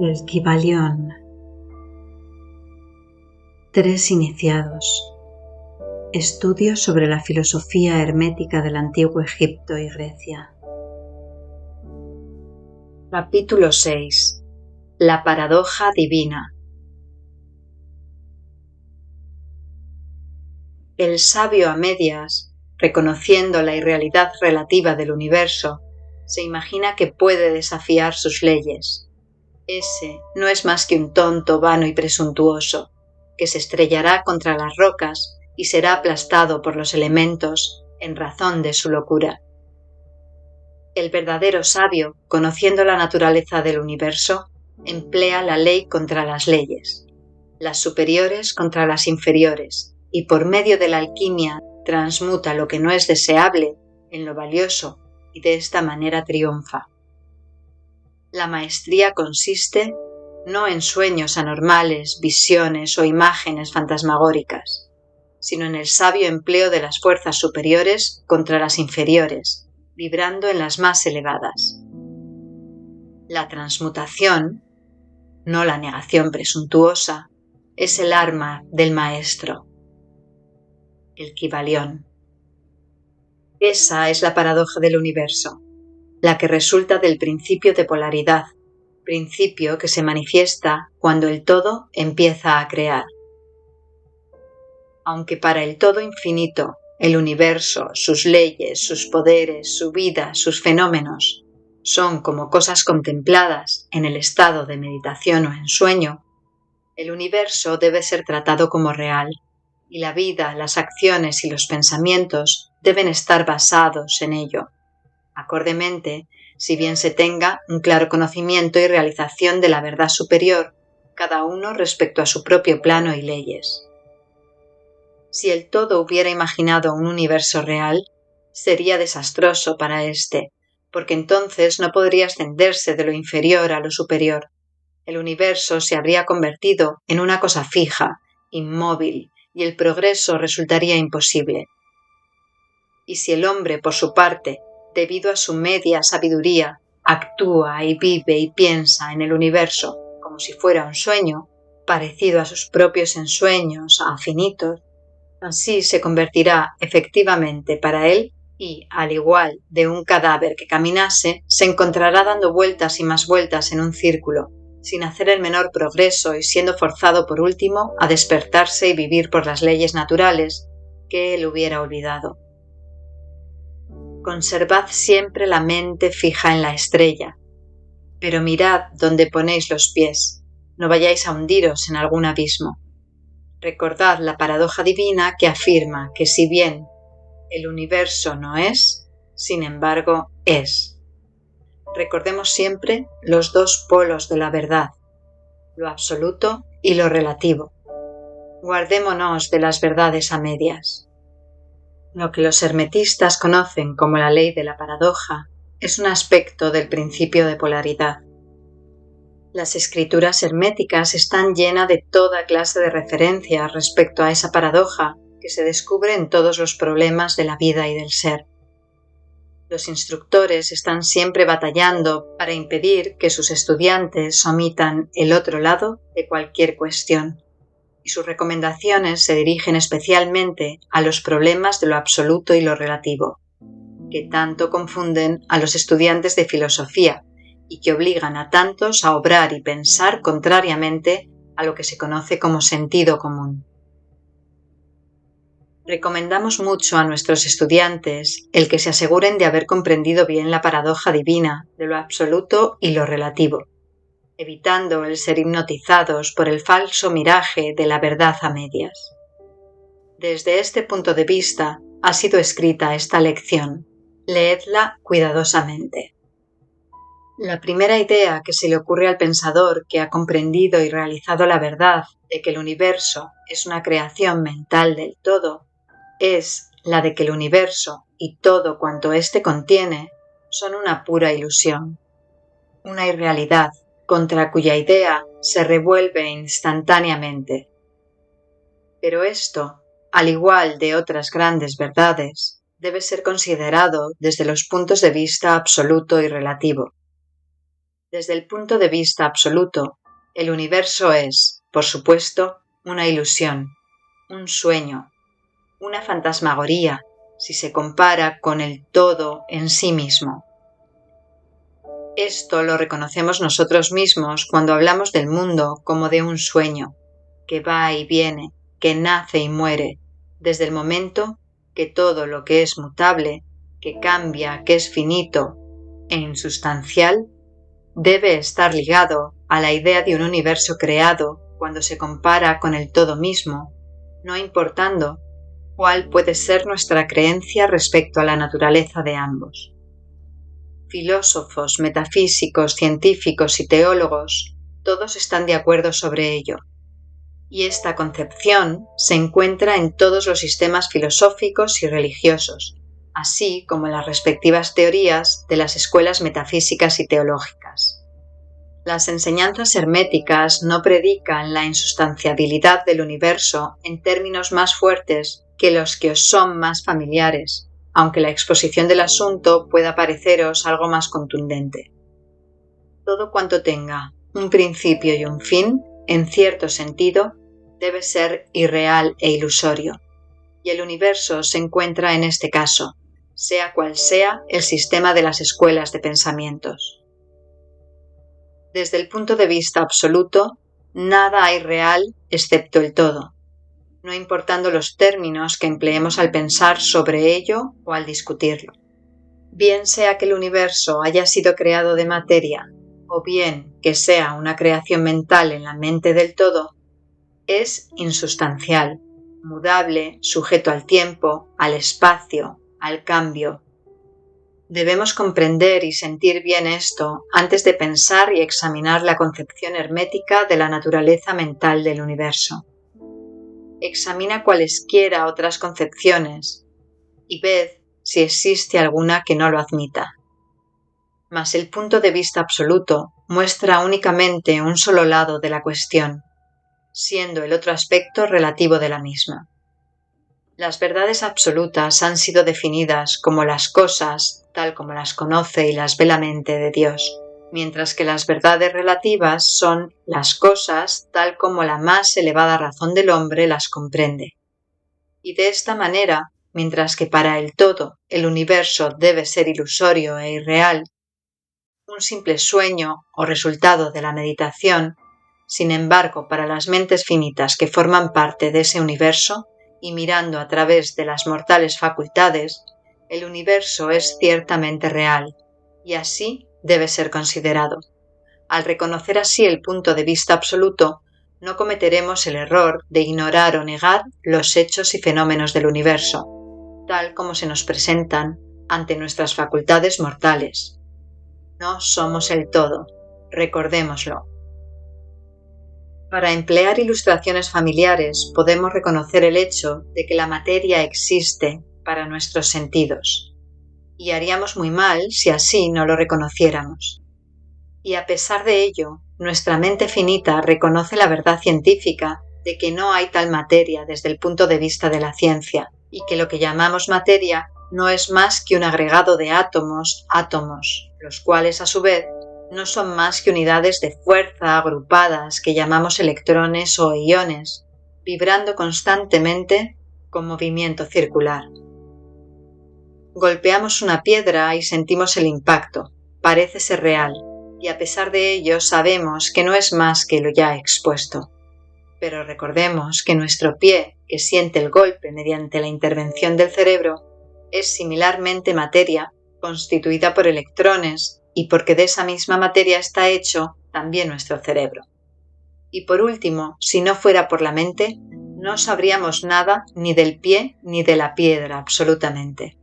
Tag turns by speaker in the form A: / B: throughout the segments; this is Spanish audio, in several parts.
A: El Kybalión. 3 iniciados. Estudio sobre la filosofía hermética del Antiguo Egipto y Grecia. Capítulo 6. La paradoja divina. El sabio a medias, reconociendo la irrealidad relativa del universo, se imagina que puede desafiar sus leyes. Ese no es más que un tonto, vano y presuntuoso, que se estrellará contra las rocas y será aplastado por los elementos en razón de su locura. El verdadero sabio, conociendo la naturaleza del universo, emplea la ley contra las leyes, las superiores contra las inferiores, y por medio de la alquimia transmuta lo que no es deseable en lo valioso y de esta manera triunfa. La maestría consiste no en sueños anormales, visiones o imágenes fantasmagóricas, sino en el sabio empleo de las fuerzas superiores contra las inferiores, vibrando en las más elevadas. La transmutación, no la negación presuntuosa, es el arma del maestro. El Kybalión. Esa es la paradoja del universo, la que resulta del principio de polaridad, principio que se manifiesta cuando el todo empieza a crear. Aunque para el todo infinito, el universo, sus leyes, sus poderes, su vida, sus fenómenos, son como cosas contempladas en el estado de meditación o en sueño, el universo debe ser tratado como real, y la vida, las acciones y los pensamientos deben estar basados en ello. Acordemente, si bien se tenga un claro conocimiento y realización de la verdad superior, cada uno respecto a su propio plano y leyes. Si el todo hubiera imaginado un universo real, sería desastroso para éste, porque entonces no podría ascenderse de lo inferior a lo superior. El universo se habría convertido en una cosa fija, inmóvil, y el progreso resultaría imposible. Y si el hombre, por su parte, debido a su media sabiduría, actúa y vive y piensa en el universo como si fuera un sueño, parecido a sus propios ensueños afinitos, así se convertirá efectivamente para él y, al igual de un cadáver que caminase, se encontrará dando vueltas y más vueltas en un círculo, sin hacer el menor progreso y siendo forzado por último a despertarse y vivir por las leyes naturales que él hubiera olvidado. Conservad siempre la mente fija en la estrella, pero mirad dónde ponéis los pies, no vayáis a hundiros en algún abismo. Recordad la paradoja divina que afirma que si bien el universo no es, sin embargo es. Recordemos siempre los dos polos de la verdad, lo absoluto y lo relativo. Guardémonos de las verdades a medias. Lo que los hermetistas conocen como la ley de la paradoja es un aspecto del principio de polaridad. Las escrituras herméticas están llenas de toda clase de referencias respecto a esa paradoja que se descubre en todos los problemas de la vida y del ser. Los instructores están siempre batallando para impedir que sus estudiantes omitan el otro lado de cualquier cuestión, y sus recomendaciones se dirigen especialmente a los problemas de lo absoluto y lo relativo, que tanto confunden a los estudiantes de filosofía y que obligan a tantos a obrar y pensar contrariamente a lo que se conoce como sentido común. Recomendamos mucho a nuestros estudiantes el que se aseguren de haber comprendido bien la paradoja divina de lo absoluto y lo relativo, evitando el ser hipnotizados por el falso miraje de la verdad a medias. Desde este punto de vista ha sido escrita esta lección. Leedla cuidadosamente. La primera idea que se le ocurre al pensador que ha comprendido y realizado la verdad de que el universo es una creación mental del todo es la de que el universo y todo cuanto éste contiene son una pura ilusión, una irrealidad contra cuya idea se revuelve instantáneamente. Pero esto, al igual de otras grandes verdades, debe ser considerado desde los puntos de vista absoluto y relativo. Desde el punto de vista absoluto, el universo es, por supuesto, una ilusión, un sueño, una fantasmagoría, si se compara con el todo en sí mismo. Esto lo reconocemos nosotros mismos cuando hablamos del mundo como de un sueño, que va y viene, que nace y muere, desde el momento que todo lo que es mutable, que cambia, que es finito e insustancial, debe estar ligado a la idea de un universo creado cuando se compara con el todo mismo, no importando cuál puede ser nuestra creencia respecto a la naturaleza de ambos. Filósofos, metafísicos, científicos y teólogos, todos están de acuerdo sobre ello. Y esta concepción se encuentra en todos los sistemas filosóficos y religiosos, así como en las respectivas teorías de las escuelas metafísicas y teológicas. Las enseñanzas herméticas no predican la insustanciabilidad del universo en términos más fuertes que los que os son más familiares, aunque la exposición del asunto pueda pareceros algo más contundente. Todo cuanto tenga un principio y un fin, en cierto sentido, debe ser irreal e ilusorio, y el universo se encuentra en este caso, sea cual sea el sistema de las escuelas de pensamientos. Desde el punto de vista absoluto, nada hay real excepto el todo, no importando los términos que empleemos al pensar sobre ello o al discutirlo. Bien sea que el universo haya sido creado de materia, o bien que sea una creación mental en la mente del todo, es insustancial, mudable, sujeto al tiempo, al espacio, al cambio. Debemos comprender y sentir bien esto antes de pensar y examinar la concepción hermética de la naturaleza mental del universo. Examina cualesquiera otras concepciones y ved si existe alguna que no lo admita. Mas el punto de vista absoluto muestra únicamente un solo lado de la cuestión, siendo el otro aspecto relativo de la misma. Las verdades absolutas han sido definidas como las cosas tal como las conoce y las ve la mente de Dios, mientras que las verdades relativas son las cosas tal como la más elevada razón del hombre las comprende. Y de esta manera, mientras que para el todo el universo debe ser ilusorio e irreal, un simple sueño o resultado de la meditación, sin embargo, para las mentes finitas que forman parte de ese universo y mirando a través de las mortales facultades, el universo es ciertamente real y así debe ser considerado. Al reconocer así el punto de vista absoluto, no cometeremos el error de ignorar o negar los hechos y fenómenos del universo, tal como se nos presentan ante nuestras facultades mortales. No somos el todo, recordémoslo. Para emplear ilustraciones familiares podemos reconocer el hecho de que la materia existe para nuestros sentidos, y haríamos muy mal si así no lo reconociéramos. Y a pesar de ello, nuestra mente finita reconoce la verdad científica de que no hay tal materia desde el punto de vista de la ciencia, y que lo que llamamos materia no es más que un agregado de átomos, los cuales a su vez no son más que unidades de fuerza agrupadas que llamamos electrones o iones, vibrando constantemente con movimiento circular. Golpeamos una piedra y sentimos el impacto, parece ser real, y a pesar de ello sabemos que no es más que lo ya expuesto. Pero recordemos que nuestro pie, que siente el golpe mediante la intervención del cerebro, es similarmente materia constituida por electrones y porque de esa misma materia está hecho también nuestro cerebro. Y por último, si no fuera por la mente, no sabríamos nada ni del pie ni de la piedra absolutamente.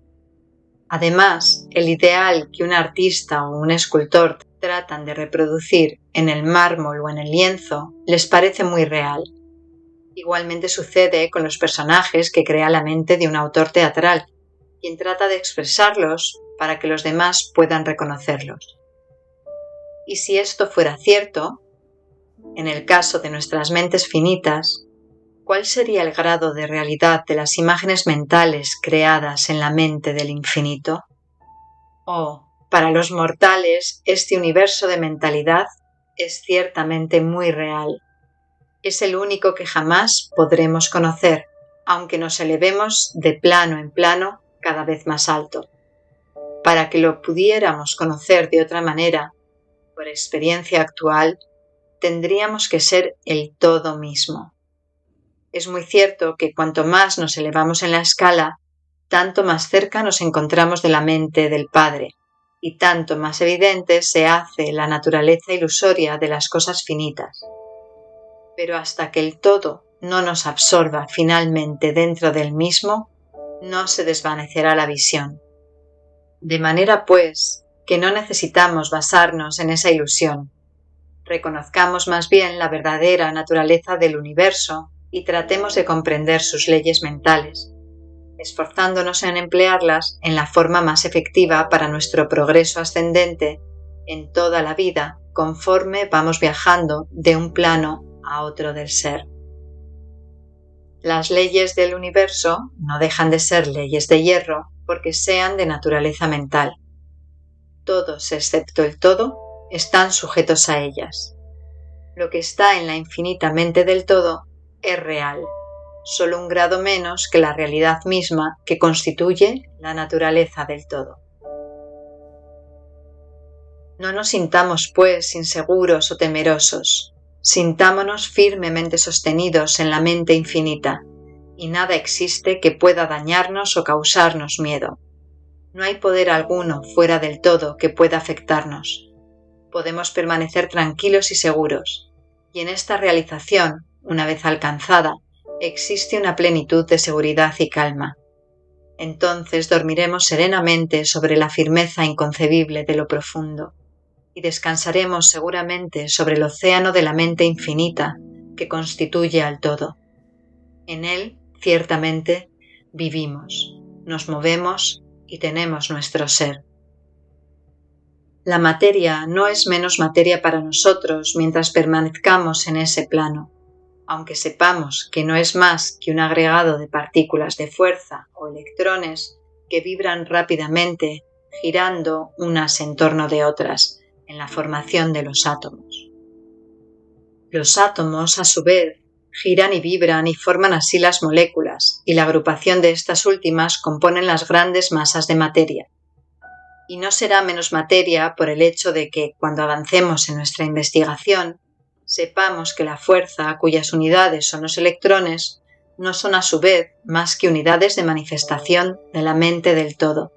A: Además, el ideal que un artista o un escultor tratan de reproducir en el mármol o en el lienzo les parece muy real. Igualmente sucede con los personajes que crea la mente de un autor teatral, quien trata de expresarlos para que los demás puedan reconocerlos. Y si esto fuera cierto, en el caso de nuestras mentes finitas, ¿cuál sería el grado de realidad de las imágenes mentales creadas en la mente del infinito? Oh, para los mortales este universo de mentalidad es ciertamente muy real. Es el único que jamás podremos conocer, aunque nos elevemos de plano en plano cada vez más alto. Para que lo pudiéramos conocer de otra manera, por experiencia actual, tendríamos que ser el todo mismo. Es muy cierto que cuanto más nos elevamos en la escala, tanto más cerca nos encontramos de la mente del Padre, y tanto más evidente se hace la naturaleza ilusoria de las cosas finitas. Pero hasta que el todo no nos absorba finalmente dentro del mismo, no se desvanecerá la visión. De manera, pues, que no necesitamos basarnos en esa ilusión. Reconozcamos más bien la verdadera naturaleza del universo y tratemos de comprender sus leyes mentales, esforzándonos en emplearlas en la forma más efectiva para nuestro progreso ascendente en toda la vida, conforme vamos viajando de un plano a otro del ser. Las leyes del universo no dejan de ser leyes de hierro porque sean de naturaleza mental. Todos, excepto el todo, están sujetos a ellas. Lo que está en la infinita mente del todo es real, solo un grado menos que la realidad misma que constituye la naturaleza del todo. No nos sintamos, pues, inseguros o temerosos. Sintámonos firmemente sostenidos en la mente infinita, y nada existe que pueda dañarnos o causarnos miedo. No hay poder alguno fuera del todo que pueda afectarnos. Podemos permanecer tranquilos y seguros, y en esta realización, una vez alcanzada, existe una plenitud de seguridad y calma. Entonces dormiremos serenamente sobre la firmeza inconcebible de lo profundo, y descansaremos seguramente sobre el océano de la mente infinita que constituye al todo. En él, ciertamente, vivimos, nos movemos y tenemos nuestro ser. La materia no es menos materia para nosotros mientras permanezcamos en ese plano, aunque sepamos que no es más que un agregado de partículas de fuerza o electrones que vibran rápidamente, girando unas en torno de otras, en la formación de los átomos. Los átomos, a su vez, giran y vibran y forman así las moléculas, y la agrupación de estas últimas componen las grandes masas de materia. Y no será menos materia por el hecho de que, cuando avancemos en nuestra investigación, sepamos que la fuerza, cuyas unidades son los electrones, no son a su vez más que unidades de manifestación de la mente del todo,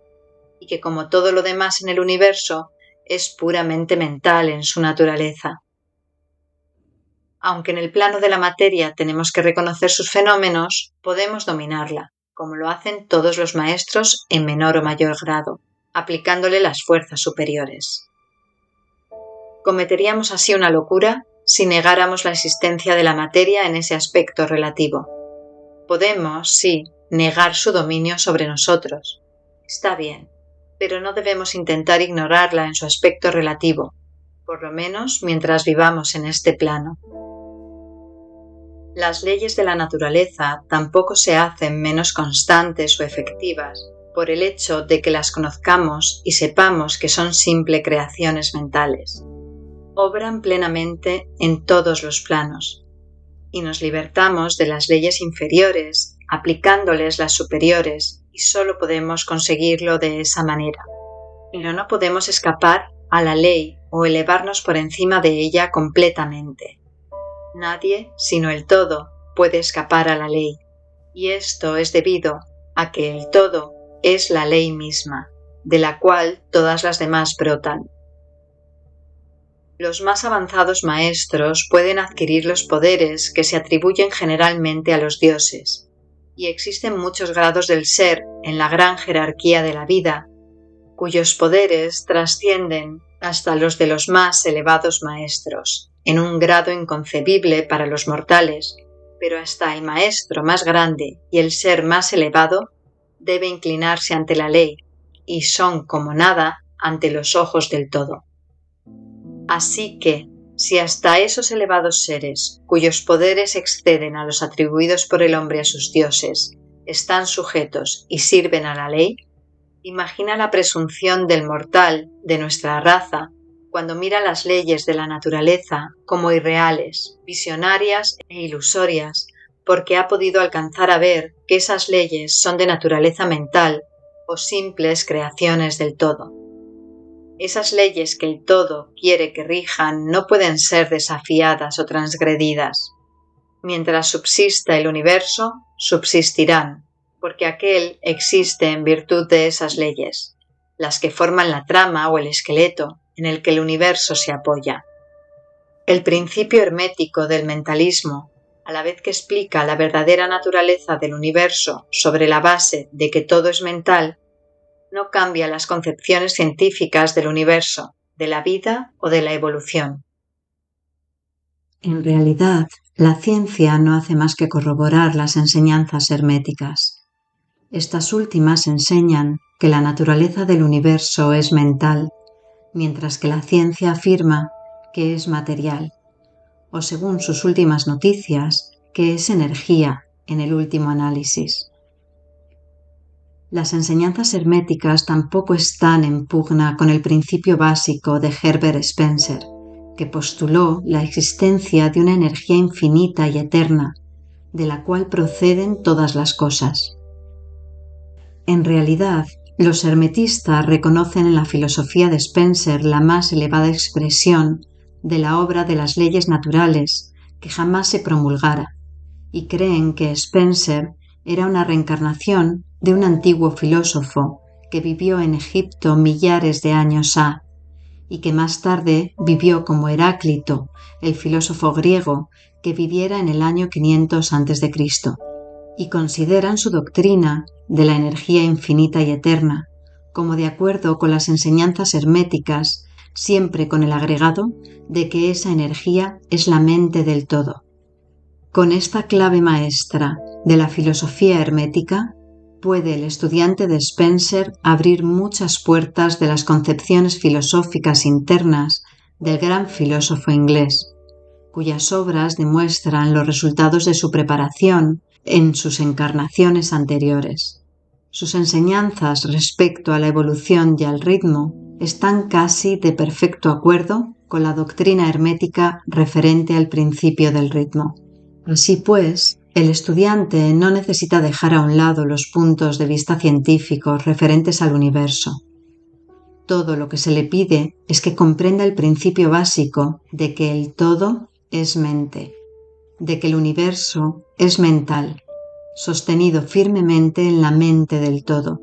A: y que como todo lo demás en el universo, es puramente mental en su naturaleza. Aunque en el plano de la materia tenemos que reconocer sus fenómenos, podemos dominarla, como lo hacen todos los maestros en menor o mayor grado, aplicándole las fuerzas superiores. Cometeríamos así una locura si negáramos la existencia de la materia en ese aspecto relativo. Podemos, sí, negar su dominio sobre nosotros. Está bien, pero no debemos intentar ignorarla en su aspecto relativo, por lo menos mientras vivamos en este plano. Las leyes de la naturaleza tampoco se hacen menos constantes o efectivas por el hecho de que las conozcamos y sepamos que son simple creaciones mentales. Obran plenamente en todos los planos, y nos libertamos de las leyes inferiores, aplicándoles las superiores, y solo podemos conseguirlo de esa manera. Pero no podemos escapar a la ley o elevarnos por encima de ella completamente. Nadie, sino el todo, puede escapar a la ley, y esto es debido a que el todo es la ley misma, de la cual todas las demás brotan. Los más avanzados maestros pueden adquirir los poderes que se atribuyen generalmente a los dioses, y existen muchos grados del ser en la gran jerarquía de la vida, cuyos poderes trascienden hasta los de los más elevados maestros, en un grado inconcebible para los mortales, pero hasta el maestro más grande y el ser más elevado debe inclinarse ante la ley, y son como nada ante los ojos del todo. Así que, si hasta esos elevados seres, cuyos poderes exceden a los atribuidos por el hombre a sus dioses, están sujetos y sirven a la ley, Imagina la presunción del mortal de nuestra raza cuando mira las leyes de la naturaleza como irreales, visionarias e ilusorias, porque ha podido alcanzar a ver que esas leyes son de naturaleza mental o simples creaciones del todo. Esas leyes que el todo quiere que rijan no pueden ser desafiadas o transgredidas. Mientras subsista el universo, subsistirán, porque aquel existe en virtud de esas leyes, las que forman la trama o el esqueleto en el que el universo se apoya. El principio hermético del mentalismo, a la vez que explica la verdadera naturaleza del universo sobre la base de que todo es mental, no cambia las concepciones científicas del universo, de la vida o de la evolución. En realidad, la ciencia no hace más que corroborar las enseñanzas herméticas. Estas últimas enseñan que la naturaleza del universo es mental, mientras que la ciencia afirma que es material, o según sus últimas noticias, que es energía en el último análisis. Las enseñanzas herméticas tampoco están en pugna con el principio básico de Herbert Spencer, que postuló la existencia de una energía infinita y eterna, de la cual proceden todas las cosas. En realidad, los hermetistas reconocen en la filosofía de Spencer la más elevada expresión de la obra de las leyes naturales que jamás se promulgara, y creen que Spencer era una reencarnación de un antiguo filósofo que vivió en Egipto millares de años ha, y que más tarde vivió como Heráclito, el filósofo griego que viviera en el año 500 a.C., y consideran su doctrina de la energía infinita y eterna como de acuerdo con las enseñanzas herméticas, siempre con el agregado de que esa energía es la mente del todo. Con esta clave maestra de la filosofía hermética, puede el estudiante de Spencer abrir muchas puertas de las concepciones filosóficas internas del gran filósofo inglés, cuyas obras demuestran los resultados de su preparación en sus encarnaciones anteriores. Sus enseñanzas respecto a la evolución y al ritmo están casi de perfecto acuerdo con la doctrina hermética referente al principio del ritmo. Así pues, el estudiante no necesita dejar a un lado los puntos de vista científicos referentes al universo. Todo lo que se le pide es que comprenda el principio básico de que el todo es mente, de que el universo es mental, sostenido firmemente en la mente del todo,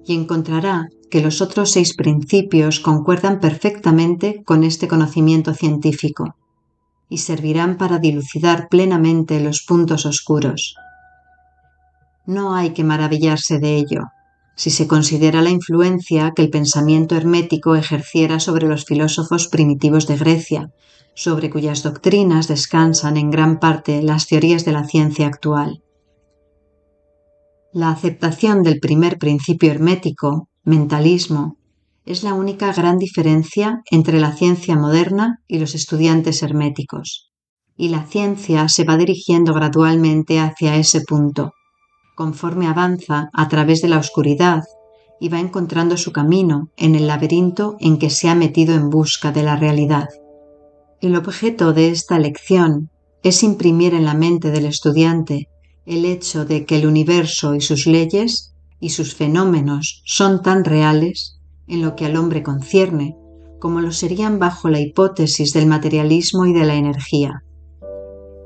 A: y encontrará que los otros 6 principios concuerdan perfectamente con este conocimiento científico y servirán para dilucidar plenamente los puntos oscuros. No hay que maravillarse de ello, si se considera la influencia que el pensamiento hermético ejerciera sobre los filósofos primitivos de Grecia, sobre cuyas doctrinas descansan en gran parte las teorías de la ciencia actual. La aceptación del primer principio hermético, mentalismo, es la única gran diferencia entre la ciencia moderna y los estudiantes herméticos, y la ciencia se va dirigiendo gradualmente hacia ese punto, conforme avanza a través de la oscuridad y va encontrando su camino en el laberinto en que se ha metido en busca de la realidad. El objeto de esta lección es imprimir en la mente del estudiante el hecho de que el universo y sus leyes y sus fenómenos son tan reales en lo que al hombre concierne como lo serían bajo la hipótesis del materialismo y de la energía.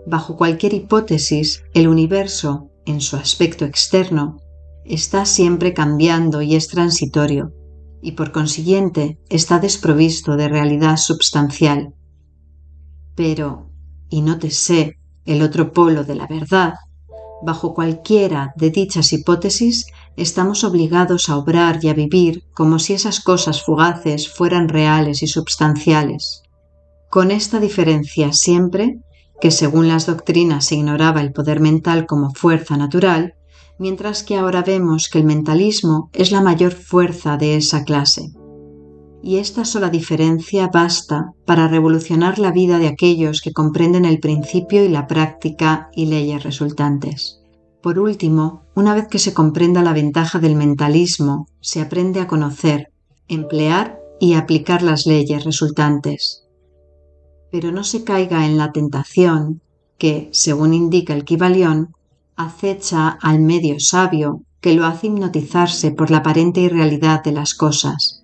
A: Bajo cualquier hipótesis, el universo, en su aspecto externo, está siempre cambiando y es transitorio, y por consiguiente está desprovisto de realidad substancial. Pero, y nótese el otro polo de la verdad, bajo cualquiera de dichas hipótesis estamos obligados a obrar y a vivir como si esas cosas fugaces fueran reales y substanciales. Con esta diferencia siempre que según las doctrinas se ignoraba el poder mental como fuerza natural, mientras que ahora vemos que el mentalismo es la mayor fuerza de esa clase. Y esta sola diferencia basta para revolucionar la vida de aquellos que comprenden el principio y la práctica y leyes resultantes. Por último, una vez que se comprenda la ventaja del mentalismo, se aprende a conocer, emplear y aplicar las leyes resultantes. Pero no se caiga en la tentación que, según indica el Kybalión, acecha al medio sabio que lo hace hipnotizarse por la aparente irrealidad de las cosas,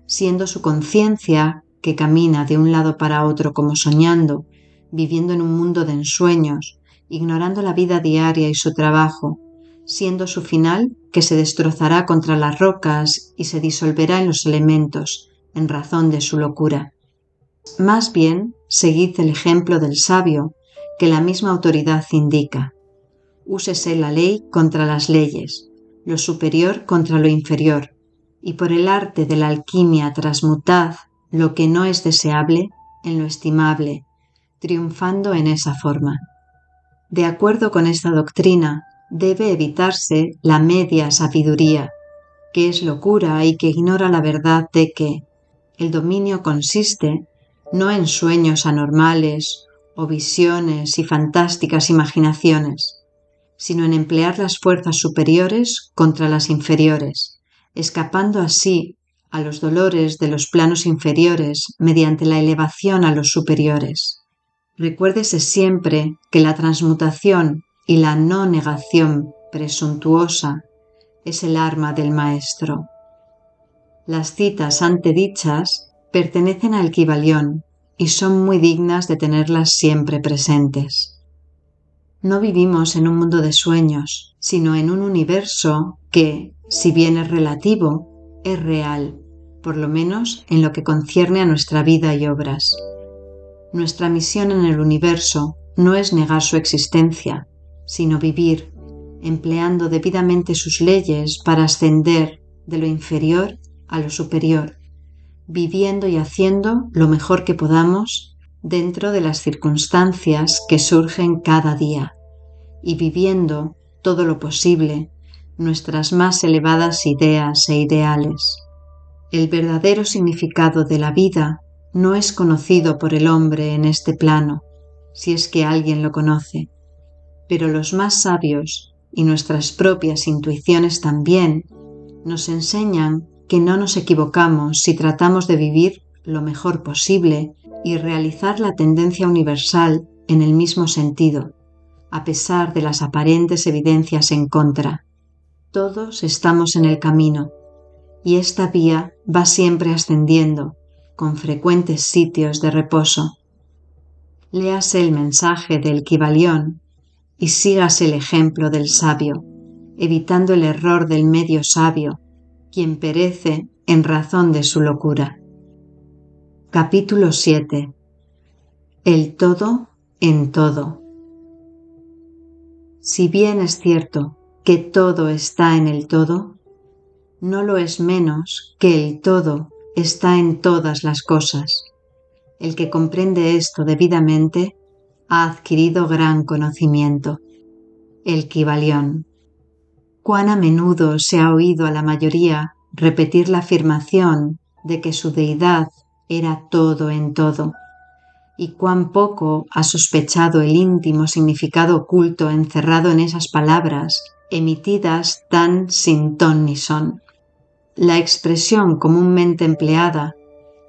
A: siendo su conciencia, que camina de un lado para otro como soñando, viviendo en un mundo de ensueños, ignorando la vida diaria y su trabajo, siendo su final que se destrozará contra las rocas y se disolverá en los elementos, en razón de su locura. Más bien, seguid el ejemplo del sabio, que la misma autoridad indica. Úsese la ley contra las leyes, lo superior contra lo inferior, y por el arte de la alquimia transmutad lo que no es deseable en lo estimable, triunfando en esa forma. De acuerdo con esta doctrina, debe evitarse la media sabiduría, que es locura y que ignora la verdad de que el dominio consiste no en sueños anormales o visiones y fantásticas imaginaciones, sino en emplear las fuerzas superiores contra las inferiores, escapando así a los dolores de los planos inferiores mediante la elevación a los superiores. Recuérdese siempre que la transmutación y la no negación presuntuosa es el arma del maestro. Las citas antedichas pertenecen al Kybalión y son muy dignas de tenerlas siempre presentes. No vivimos en un mundo de sueños, sino en un universo que, si bien es relativo, es real, por lo menos en lo que concierne a nuestra vida y obras. Nuestra misión en el universo no es negar su existencia, sino vivir, empleando debidamente sus leyes para ascender de lo inferior a lo superior, viviendo y haciendo lo mejor que podamos dentro de las circunstancias que surgen cada día, y viviendo todo lo posible nuestras más elevadas ideas e ideales. El verdadero significado de la vida no es conocido por el hombre en este plano, si es que alguien lo conoce, pero los más sabios, y nuestras propias intuiciones también, nos enseñan que no nos equivocamos si tratamos de vivir lo mejor posible y realizar la tendencia universal en el mismo sentido, a pesar de las aparentes evidencias en contra. Todos estamos en el camino, y esta vía va siempre ascendiendo, con frecuentes sitios de reposo. Léase el mensaje del Kybalión y sígase el ejemplo del sabio, evitando el error del medio sabio, quien perece en razón de su locura. Capítulo 7. El todo en todo. Si bien es cierto que todo está en el todo, no lo es menos que el todo está en todas las cosas. El que comprende esto debidamente ha adquirido gran conocimiento. El Kybalión. Cuán a menudo se ha oído a la mayoría repetir la afirmación de que su deidad era todo en todo, y cuán poco ha sospechado el íntimo significado oculto encerrado en esas palabras, emitidas tan sin ton ni son. La expresión comúnmente empleada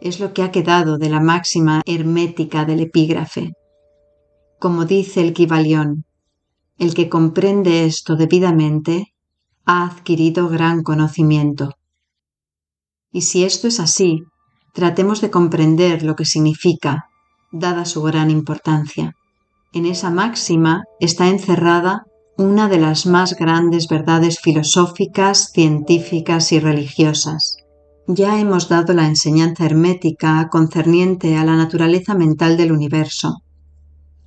A: es lo que ha quedado de la máxima hermética del epígrafe. Como dice el Kybalión, el que comprende esto debidamente ha adquirido gran conocimiento. Y si esto es así, tratemos de comprender lo que significa, dada su gran importancia. En esa máxima está encerrada una de las más grandes verdades filosóficas, científicas y religiosas. Ya hemos dado la enseñanza hermética concerniente a la naturaleza mental del universo.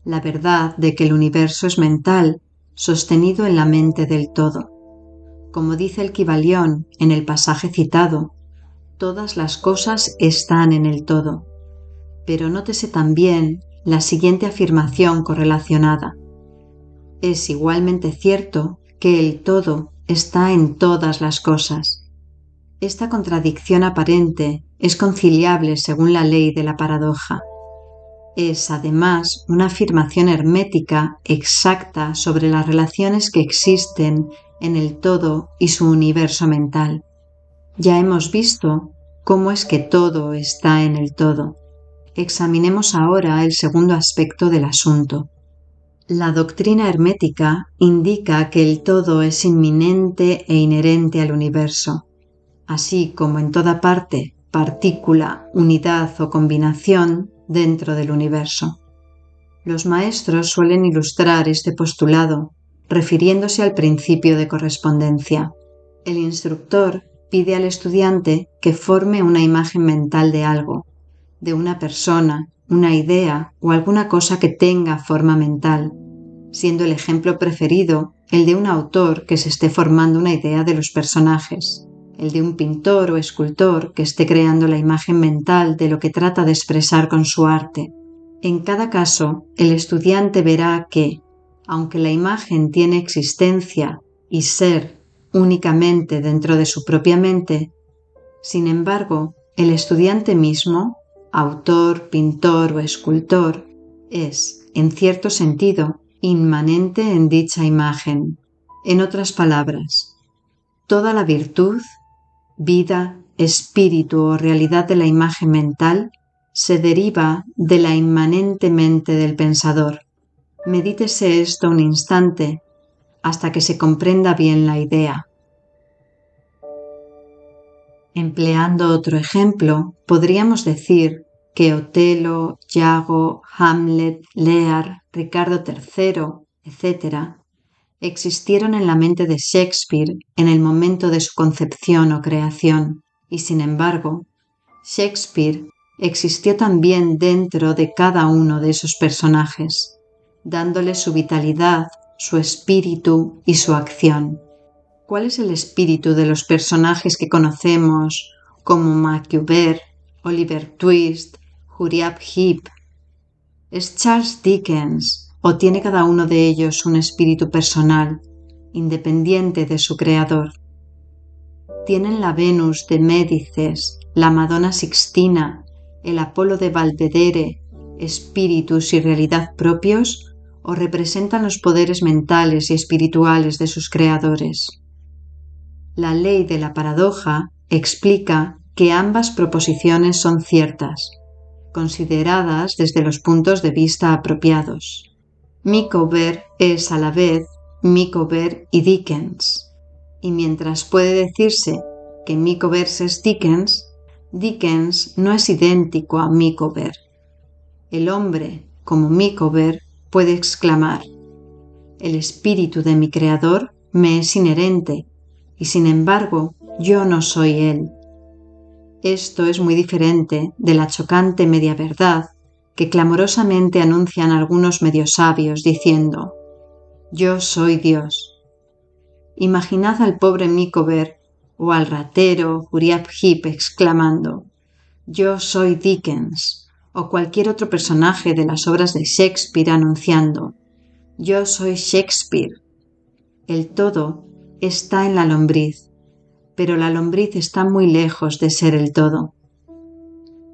A: La verdad de que el universo es mental, sostenido en la mente del todo. Como dice el Kybalión en el pasaje citado, todas las cosas están en el todo. Pero nótese también la siguiente afirmación correlacionada. Es igualmente cierto que el todo está en todas las cosas. Esta contradicción aparente es conciliable según la ley de la paradoja. Es además una afirmación hermética exacta sobre las relaciones que existen en el todo y su universo mental. Ya hemos visto cómo es que todo está en el todo. Examinemos ahora el segundo aspecto del asunto. La doctrina hermética indica que el todo es inminente e inherente al universo, así como en toda parte, partícula, unidad o combinación dentro del universo. Los maestros suelen ilustrar este postulado refiriéndose al principio de correspondencia. El instructor pide al estudiante que forme una imagen mental de algo, de una persona, una idea o alguna cosa que tenga forma mental, siendo el ejemplo preferido el de un autor que se esté formando una idea de los personajes, el de un pintor o escultor que esté creando la imagen mental de lo que trata de expresar con su arte. En cada caso, el estudiante verá que, aunque la imagen tiene existencia y ser únicamente dentro de su propia mente, sin embargo, el estudiante mismo, autor, pintor o escultor, es, en cierto sentido, inmanente en dicha imagen. En otras palabras, toda la virtud, vida, espíritu o realidad de la imagen mental se deriva de la inmanente mente del pensador. Medítese esto un instante hasta que se comprenda bien la idea. Empleando otro ejemplo, podríamos decir que Otelo, Iago, Hamlet, Lear, Ricardo III, etc., existieron en la mente de Shakespeare en el momento de su concepción o creación, y sin embargo, Shakespeare existió también dentro de cada uno de esos personajes, dándole su vitalidad, su espíritu y su acción. ¿Cuál es el espíritu de los personajes que conocemos como Machiavelli, Oliver Twist, Uriah Heep? ¿Es Charles Dickens o tiene cada uno de ellos un espíritu personal, independiente de su creador? ¿Tienen la Venus de Médicis, la Madonna Sixtina, el Apolo de Belvedere, espíritus y realidad propios o representan los poderes mentales y espirituales de sus creadores? La ley de la paradoja explica que ambas proposiciones son ciertas, consideradas desde los puntos de vista apropiados. Micawber es a la vez Micawber y Dickens, y mientras puede decirse que Micawber es Dickens, Dickens no es idéntico a Micawber. El hombre, como Micawber, puede exclamar: «El espíritu de mi creador me es inherente, y sin embargo yo no soy él». Esto es muy diferente de la chocante media verdad que clamorosamente anuncian algunos mediosabios diciendo: «Yo soy Dios». Imaginad al pobre Micawber o al ratero Uriah Heep exclamando: «Yo soy Dickens», o cualquier otro personaje de las obras de Shakespeare anunciando: «Yo soy Shakespeare». El todo está en la lombriz, pero la lombriz está muy lejos de ser el todo.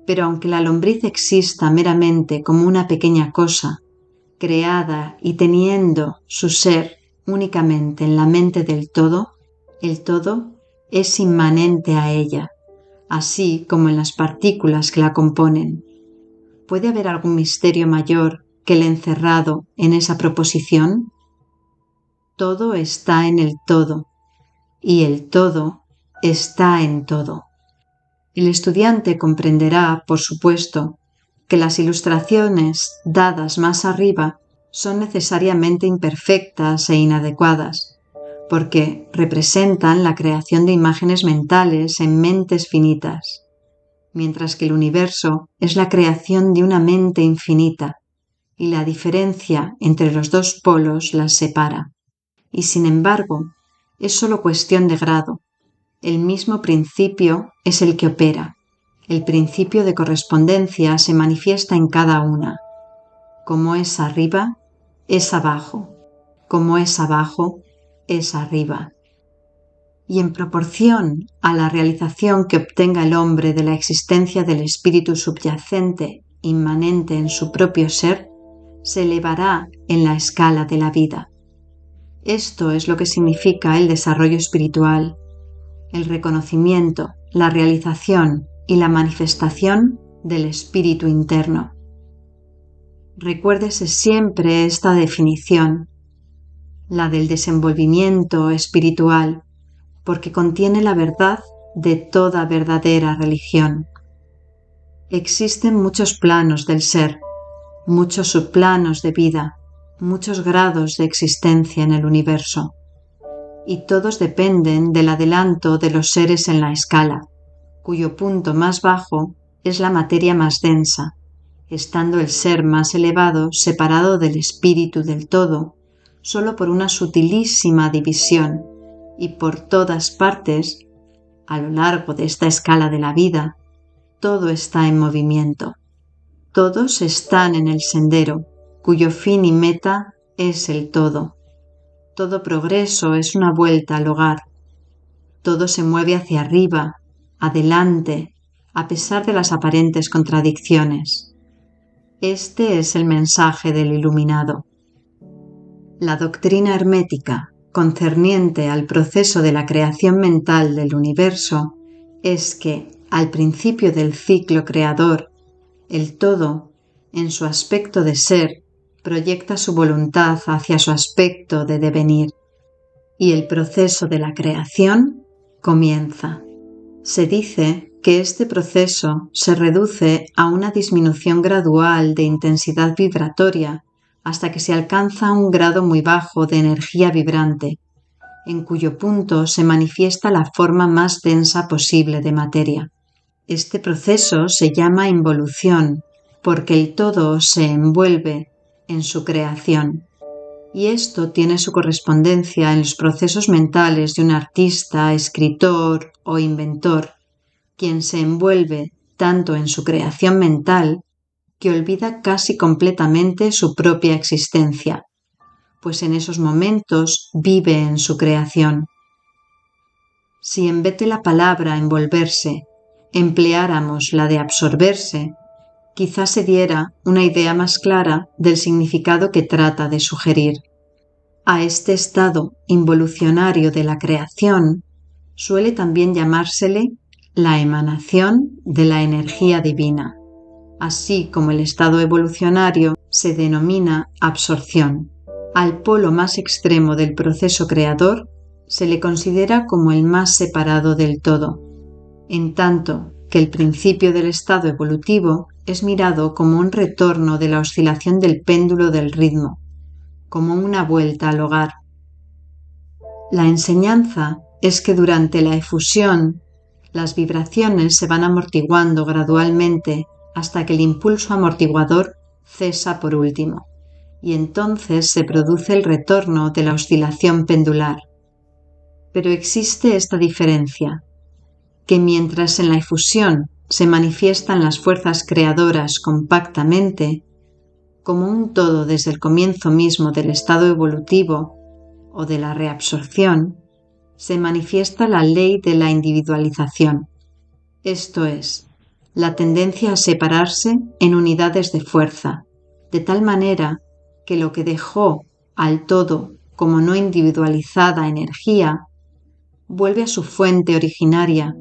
A: Pero aunque la lombriz exista meramente como una pequeña cosa, creada y teniendo su ser únicamente en la mente del todo, el todo es inmanente a ella, así como en las partículas que la componen. ¿Puede haber algún misterio mayor que el encerrado en esa proposición? Todo está en el todo, y el todo está en todo. El estudiante comprenderá, por supuesto, que las ilustraciones dadas más arriba son necesariamente imperfectas e inadecuadas, porque representan la creación de imágenes mentales en mentes finitas, mientras que el universo es la creación de una mente infinita, y la diferencia entre los dos polos las separa. Y sin embargo, es solo cuestión de grado. El mismo principio es el que opera. El principio de correspondencia se manifiesta en cada una. Como es arriba, es abajo. Como es abajo, es arriba. Y en proporción a la realización que obtenga el hombre de la existencia del espíritu subyacente inmanente en su propio ser, se elevará en la escala de la vida. Esto es lo que significa el desarrollo espiritual, el reconocimiento, la realización y la manifestación del espíritu interno. Recuérdese siempre esta definición, la del desenvolvimiento espiritual, porque contiene la verdad de toda verdadera religión. Existen muchos planos del ser, muchos subplanos de vida, muchos grados de existencia en el universo, y todos dependen del adelanto de los seres en la escala, cuyo punto más bajo es la materia más densa, estando el ser más elevado separado del espíritu del todo, solo por una sutilísima división, y por todas partes, a lo largo de esta escala de la vida, todo está en movimiento. Todos están en el sendero, cuyo fin y meta es el todo. Todo progreso es una vuelta al hogar. Todo se mueve hacia arriba, adelante, a pesar de las aparentes contradicciones. Este es el mensaje del iluminado. La doctrina hermética, concerniente al proceso de la creación mental del universo, es que, al principio del ciclo creador, el todo, en su aspecto de ser, proyecta su voluntad hacia su aspecto de devenir, y el proceso de la creación comienza. Se dice que este proceso se reduce a una disminución gradual de intensidad vibratoria hasta que se alcanza un grado muy bajo de energía vibrante, en cuyo punto se manifiesta la forma más densa posible de materia. Este proceso se llama involución, porque el todo se envuelve en su creación. Y esto tiene su correspondencia en los procesos mentales de un artista, escritor o inventor, quien se envuelve tanto en su creación mental que olvida casi completamente su propia existencia, pues en esos momentos vive en su creación. Si en vez de la palabra envolverse empleáramos la de absorberse, quizás se diera una idea más clara del significado que trata de sugerir. A este estado involucionario de la creación suele también llamársele la emanación de la energía divina, así como el estado evolucionario se denomina absorción. Al polo más extremo del proceso creador se le considera como el más separado del todo, en tanto que el principio del estado evolutivo es mirado como un retorno de la oscilación del péndulo del ritmo, como una vuelta al hogar. La enseñanza es que durante la efusión las vibraciones se van amortiguando gradualmente hasta que el impulso amortiguador cesa por último, y entonces se produce el retorno de la oscilación pendular. Pero existe esta diferencia, que mientras en la efusión se manifiestan las fuerzas creadoras compactamente, como un todo desde el comienzo mismo del estado evolutivo o de la reabsorción, se manifiesta la ley de la individualización, esto es, la tendencia a separarse en unidades de fuerza, de tal manera que lo que dejó al todo como no individualizada energía, vuelve a su fuente originaria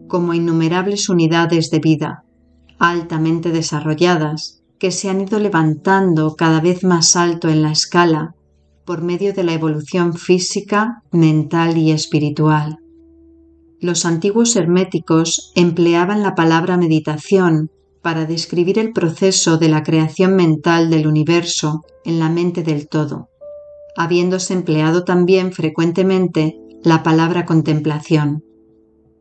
A: como innumerables unidades de vida, altamente desarrolladas, que se han ido levantando cada vez más alto en la escala por medio de la evolución física, mental y espiritual. Los antiguos herméticos empleaban la palabra meditación para describir el proceso de la creación mental del universo en la mente del todo, habiéndose empleado también frecuentemente la palabra contemplación.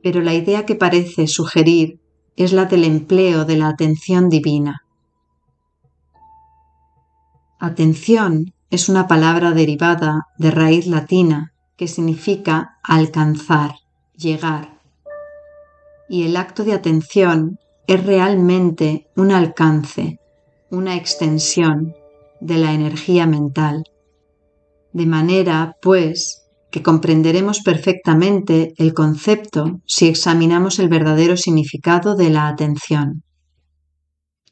A: Pero la idea que parece sugerir es la del empleo de la atención divina. Atención es una palabra derivada de raíz latina que significa alcanzar, llegar. Y el acto de atención es realmente un alcance, una extensión de la energía mental. De manera, pues, que comprenderemos perfectamente el concepto si examinamos el verdadero significado de la atención.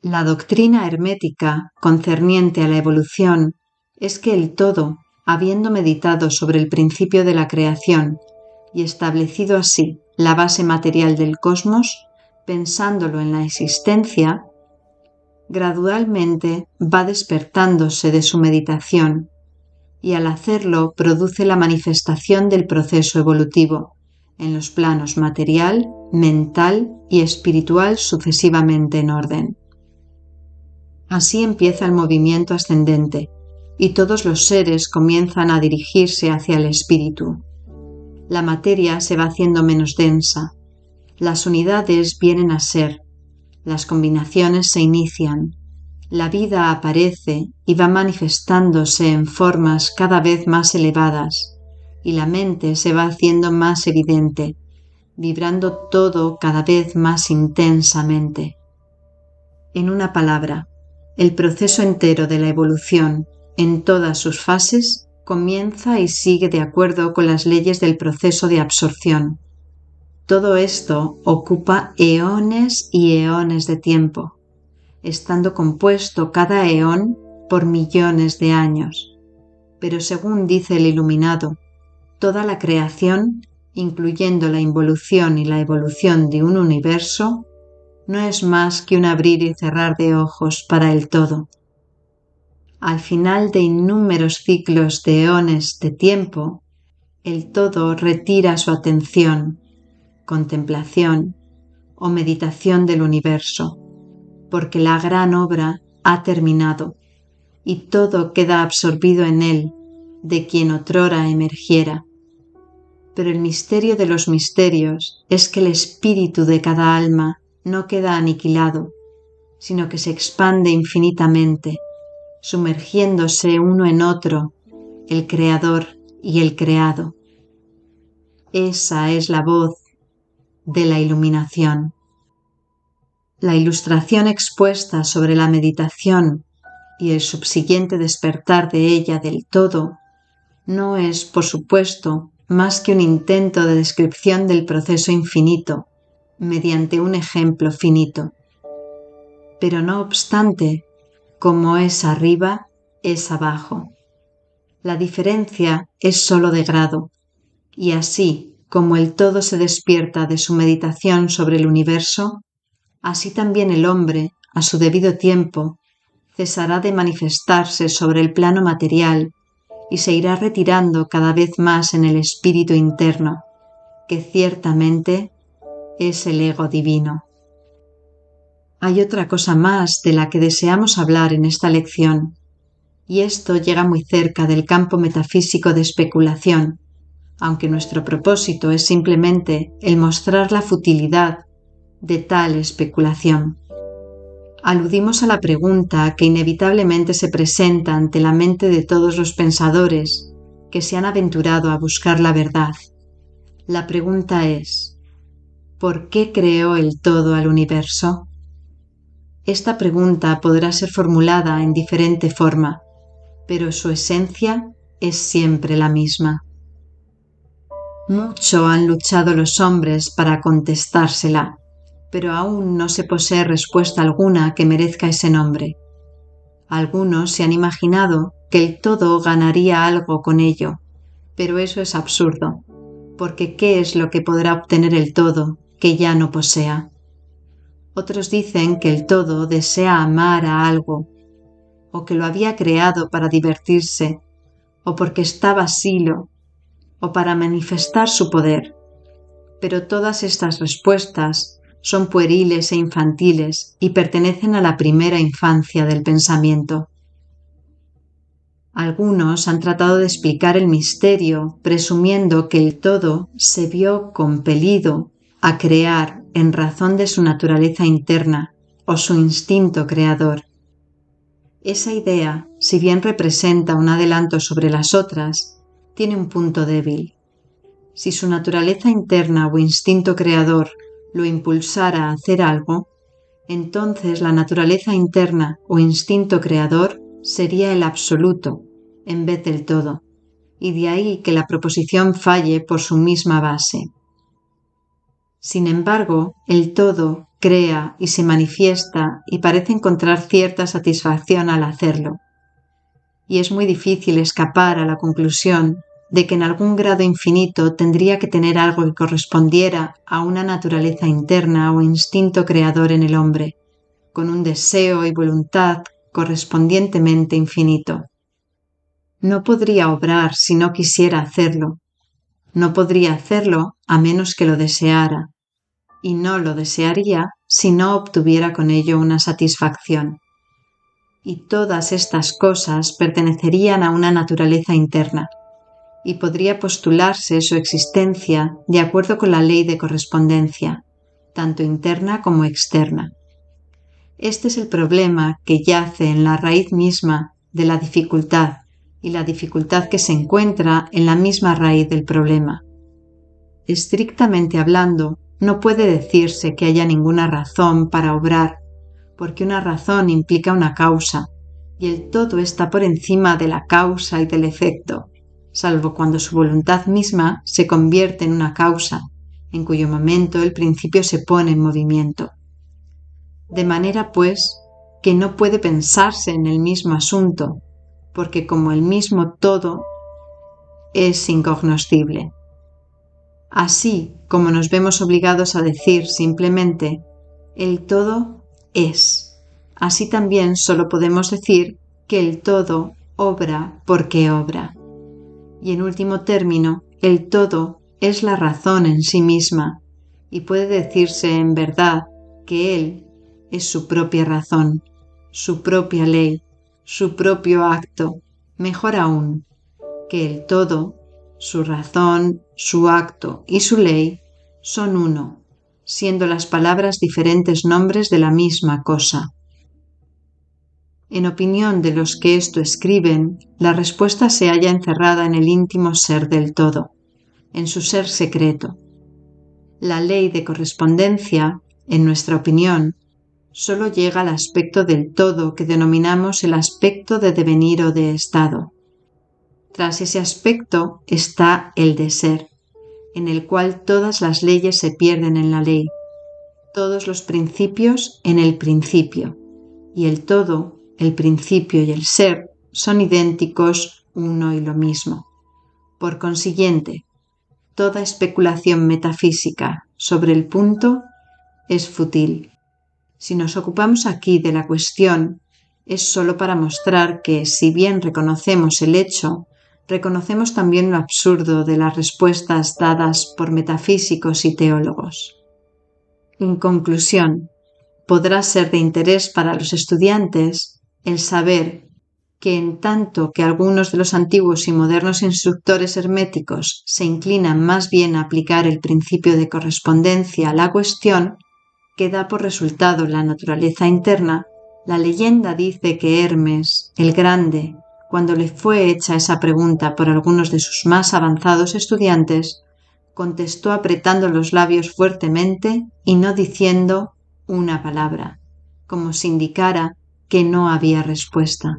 A: La doctrina hermética concerniente a la evolución es que el todo, habiendo meditado sobre el principio de la creación y establecido así la base material del cosmos, pensándolo en la existencia, gradualmente va despertándose de su meditación y al hacerlo produce la manifestación del proceso evolutivo en los planos material, mental y espiritual sucesivamente en orden. Así empieza el movimiento ascendente y todos los seres comienzan a dirigirse hacia el espíritu. La materia se va haciendo menos densa, las unidades vienen a ser, las combinaciones se inician, la vida aparece y va manifestándose en formas cada vez más elevadas y la mente se va haciendo más evidente, vibrando todo cada vez más intensamente. En una palabra, el proceso entero de la evolución, en todas sus fases, comienza y sigue de acuerdo con las leyes del proceso de absorción. Todo esto ocupa eones y eones de tiempo, estando compuesto cada eón por millones de años. Pero según dice el iluminado, toda la creación, incluyendo la involución y la evolución de un universo, no es más que un abrir y cerrar de ojos para el todo. Al final de innúmeros ciclos de eones de tiempo, el todo retira su atención, contemplación o meditación del universo, porque la gran obra ha terminado y todo queda absorbido en él, de quien otrora emergiera. Pero el misterio de los misterios es que el espíritu de cada alma no queda aniquilado, sino que se expande infinitamente, sumergiéndose uno en otro, el creador y el creado. Esa es la voz de la iluminación. La ilustración expuesta sobre la meditación y el subsiguiente despertar de ella del todo no es, por supuesto, más que un intento de descripción del proceso infinito mediante un ejemplo finito. Pero no obstante, como es arriba, es abajo. La diferencia es sólo de grado, y así como el todo se despierta de su meditación sobre el universo, así también el hombre, a su debido tiempo, cesará de manifestarse sobre el plano material y se irá retirando cada vez más en el espíritu interno, que ciertamente es el ego divino. Hay otra cosa más de la que deseamos hablar en esta lección, y esto llega muy cerca del campo metafísico de especulación, aunque nuestro propósito es simplemente el mostrar la futilidad de tal especulación. Aludimos a la pregunta que inevitablemente se presenta ante la mente de todos los pensadores que se han aventurado a buscar la verdad. La pregunta es: ¿por qué creó el todo al universo? Esta pregunta podrá ser formulada en diferente forma, pero su esencia es siempre la misma. Mucho han luchado los hombres para contestársela, pero aún no se posee respuesta alguna que merezca ese nombre. Algunos se han imaginado que el todo ganaría algo con ello, pero eso es absurdo, porque ¿qué es lo que podrá obtener el todo que ya no posea? Otros dicen que el todo desea amar a algo, o que lo había creado para divertirse, o porque está vacío, o para manifestar su poder. Pero todas estas respuestas son pueriles e infantiles y pertenecen a la primera infancia del pensamiento. Algunos han tratado de explicar el misterio presumiendo que el todo se vio compelido a crear en razón de su naturaleza interna o su instinto creador. Esa idea, si bien representa un adelanto sobre las otras, tiene un punto débil. Si su naturaleza interna o instinto creador lo impulsara a hacer algo, entonces la naturaleza interna o instinto creador sería el absoluto en vez del todo, y de ahí que la proposición falle por su misma base. Sin embargo, el todo crea y se manifiesta y parece encontrar cierta satisfacción al hacerlo. Y es muy difícil escapar a la conclusión de que en algún grado infinito tendría que tener algo que correspondiera a una naturaleza interna o instinto creador en el hombre, con un deseo y voluntad correspondientemente infinito. No podría obrar si no quisiera hacerlo. No podría hacerlo a menos que lo deseara, y no lo desearía si no obtuviera con ello una satisfacción. Y todas estas cosas pertenecerían a una naturaleza interna, y podría postularse su existencia de acuerdo con la ley de correspondencia, tanto interna como externa. Este es el problema que yace en la raíz misma de la dificultad y la dificultad que se encuentra en la misma raíz del problema. Estrictamente hablando, no puede decirse que haya ninguna razón para obrar, porque una razón implica una causa, y el todo está por encima de la causa y del efecto, salvo cuando su voluntad misma se convierte en una causa, en cuyo momento el principio se pone en movimiento. De manera, pues, que no puede pensarse en el mismo asunto, porque como el mismo todo es incognoscible. Así como nos vemos obligados a decir simplemente el todo es, así también solo podemos decir que el todo obra porque obra. Y en último término, el todo es la razón en sí misma, y puede decirse en verdad que él es su propia razón, su propia ley, su propio acto, mejor aún, que el todo, su razón, su acto y su ley son uno, siendo las palabras diferentes nombres de la misma cosa. En opinión de los que esto escriben, la respuesta se halla encerrada en el íntimo ser del todo, en su ser secreto. La ley de correspondencia, en nuestra opinión, solo llega al aspecto del todo que denominamos el aspecto de devenir o de estado. Tras ese aspecto está el de ser, en el cual todas las leyes se pierden en la ley, todos los principios en el principio, y el todo, el principio y el ser son idénticos uno y lo mismo. Por consiguiente, toda especulación metafísica sobre el punto es fútil. Si nos ocupamos aquí de la cuestión, es sólo para mostrar que, si bien reconocemos el hecho, reconocemos también lo absurdo de las respuestas dadas por metafísicos y teólogos. En conclusión, podrá ser de interés para los estudiantes el saber que en tanto que algunos de los antiguos y modernos instructores herméticos se inclinan más bien a aplicar el principio de correspondencia a la cuestión, que da por resultado la naturaleza interna, la leyenda dice que Hermes, el Grande, cuando le fue hecha esa pregunta por algunos de sus más avanzados estudiantes, contestó apretando los labios fuertemente y no diciendo una palabra, como si indicara que no había respuesta.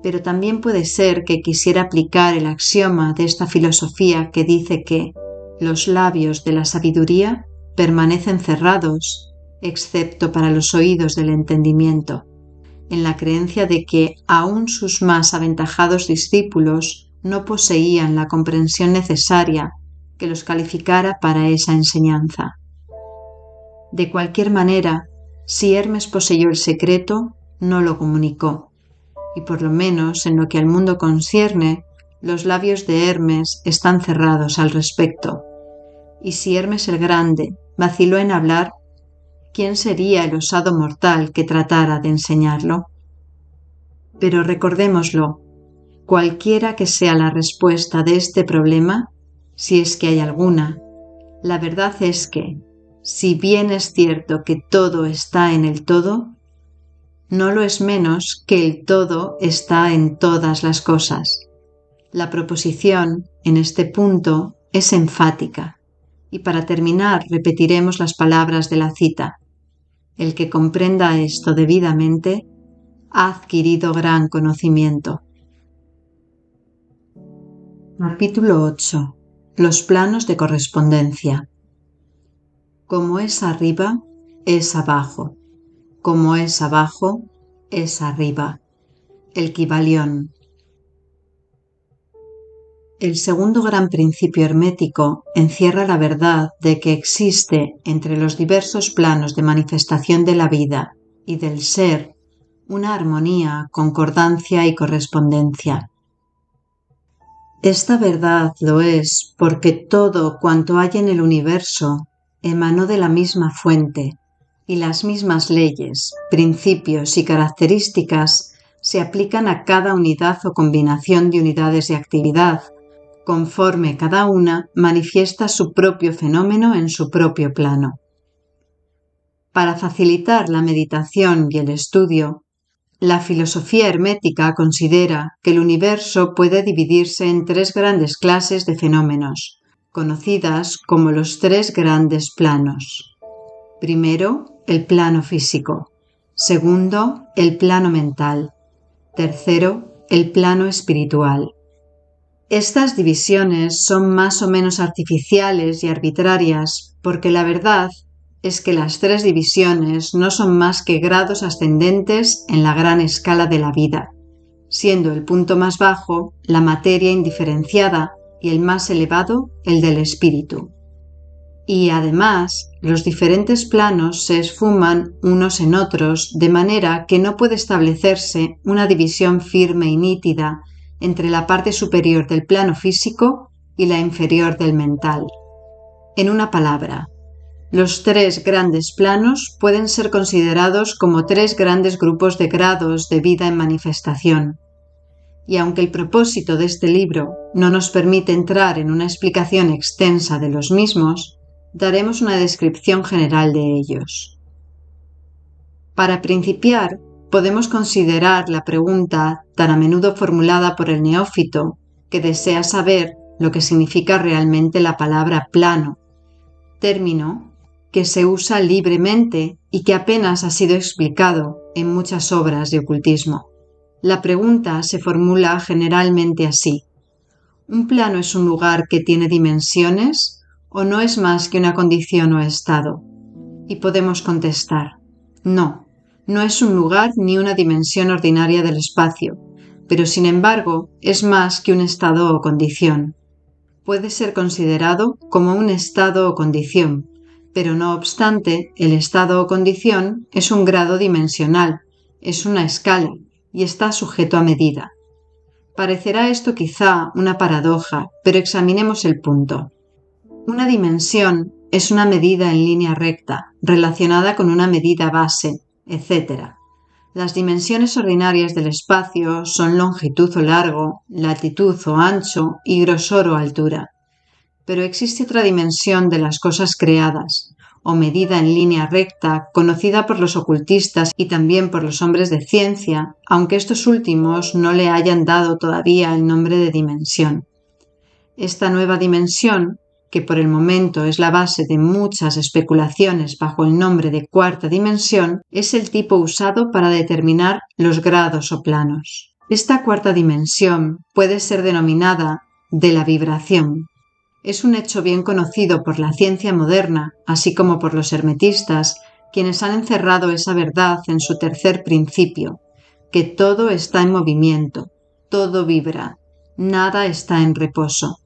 A: Pero también puede ser que quisiera aplicar el axioma de esta filosofía que dice que los labios de la sabiduría permanecen cerrados, excepto para los oídos del entendimiento, en la creencia de que aún sus más aventajados discípulos no poseían la comprensión necesaria que los calificara para esa enseñanza. De cualquier manera, si Hermes poseyó el secreto, no lo comunicó, y por lo menos en lo que al mundo concierne, los labios de Hermes están cerrados al respecto. Y si Hermes el Grande vaciló en hablar, ¿quién sería el osado mortal que tratara de enseñarlo? Pero recordémoslo, cualquiera que sea la respuesta de este problema, si es que hay alguna, la verdad es que, si bien es cierto que todo está en el todo, no lo es menos que el todo está en todas las cosas. La proposición, en este punto, es enfática, y para terminar repetiremos las palabras de la cita. El que comprenda esto debidamente ha adquirido gran conocimiento. Capítulo 8. Los planos de correspondencia. Como es arriba, es abajo. Como es abajo, es arriba. El Kybalión. El segundo gran principio hermético encierra la verdad de que existe entre los diversos planos de manifestación de la vida y del ser una armonía, concordancia y correspondencia. Esta verdad lo es porque todo cuanto hay en el universo emanó de la misma fuente y las mismas leyes, principios y características se aplican a cada unidad o combinación de unidades de actividad, conforme cada una manifiesta su propio fenómeno en su propio plano. Para facilitar la meditación y el estudio, la filosofía hermética considera que el universo puede dividirse en tres grandes clases de fenómenos, conocidas como los tres grandes planos. Primero, el plano físico. Segundo, el plano mental. Tercero, el plano espiritual. Estas divisiones son más o menos artificiales y arbitrarias porque la verdad es que las tres divisiones no son más que grados ascendentes en la gran escala de la vida, siendo el punto más bajo la materia indiferenciada y el más elevado el del espíritu. Y además, los diferentes planos se esfuman unos en otros de manera que no puede establecerse una división firme y nítida entre la parte superior del plano físico y la inferior del mental. En una palabra, los tres grandes planos pueden ser considerados como tres grandes grupos de grados de vida en manifestación. Y aunque el propósito de este libro no nos permite entrar en una explicación extensa de los mismos, daremos una descripción general de ellos. Para principiar, podemos considerar la pregunta tan a menudo formulada por el neófito que desea saber lo que significa realmente la palabra plano, término que se usa libremente y que apenas ha sido explicado en muchas obras de ocultismo. La pregunta se formula generalmente así: ¿un plano es un lugar que tiene dimensiones o no es más que una condición o estado? Y podemos contestar: no es un lugar ni una dimensión ordinaria del espacio, pero sin embargo es más que un estado o condición. Puede ser considerado como un estado o condición, pero no obstante, el estado o condición es un grado dimensional, es una escala y está sujeto a medida. Parecerá esto quizá una paradoja, pero examinemos el punto. Una dimensión es una medida en línea recta, relacionada con una medida base, etc. Las dimensiones ordinarias del espacio son longitud o largo, latitud o ancho y grosor o altura. Pero existe otra dimensión de las cosas creadas, o medida en línea recta, conocida por los ocultistas y también por los hombres de ciencia, aunque estos últimos no le hayan dado todavía el nombre de dimensión. Esta nueva dimensión, que por el momento es la base de muchas especulaciones bajo el nombre de cuarta dimensión, es el tipo usado para determinar los grados o planos. Esta cuarta dimensión puede ser denominada de la vibración. Es un hecho bien conocido por la ciencia moderna, así como por los hermetistas, quienes han encerrado esa verdad en su tercer principio, que todo está en movimiento, todo vibra, nada está en reposo.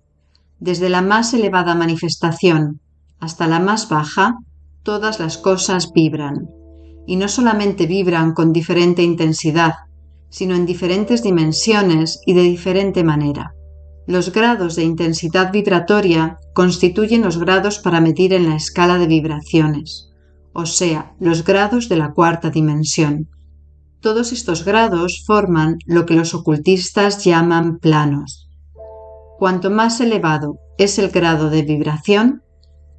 A: Desde la más elevada manifestación hasta la más baja, todas las cosas vibran. Y no solamente vibran con diferente intensidad, sino en diferentes dimensiones y de diferente manera. Los grados de intensidad vibratoria constituyen los grados para medir en la escala de vibraciones, o sea, los grados de la cuarta dimensión. Todos estos grados forman lo que los ocultistas llaman planos. Cuanto más elevado es el grado de vibración,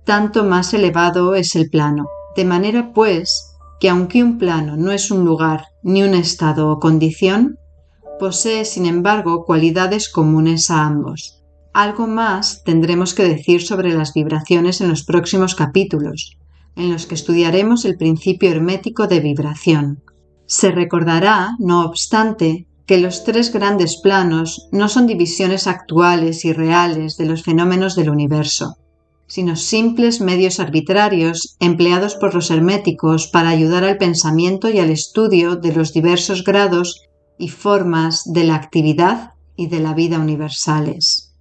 A: tanto más elevado es el plano, de manera pues que aunque un plano no es un lugar ni un estado o condición, posee sin embargo cualidades comunes a ambos. Algo más tendremos que decir sobre las vibraciones en los próximos capítulos, en los que estudiaremos el principio hermético de vibración. Se recordará, no obstante, que los tres grandes planos no son divisiones actuales y reales de los fenómenos del universo, sino simples medios arbitrarios empleados por los herméticos para ayudar al pensamiento y al estudio de los diversos grados y formas de la actividad y de la vida universales.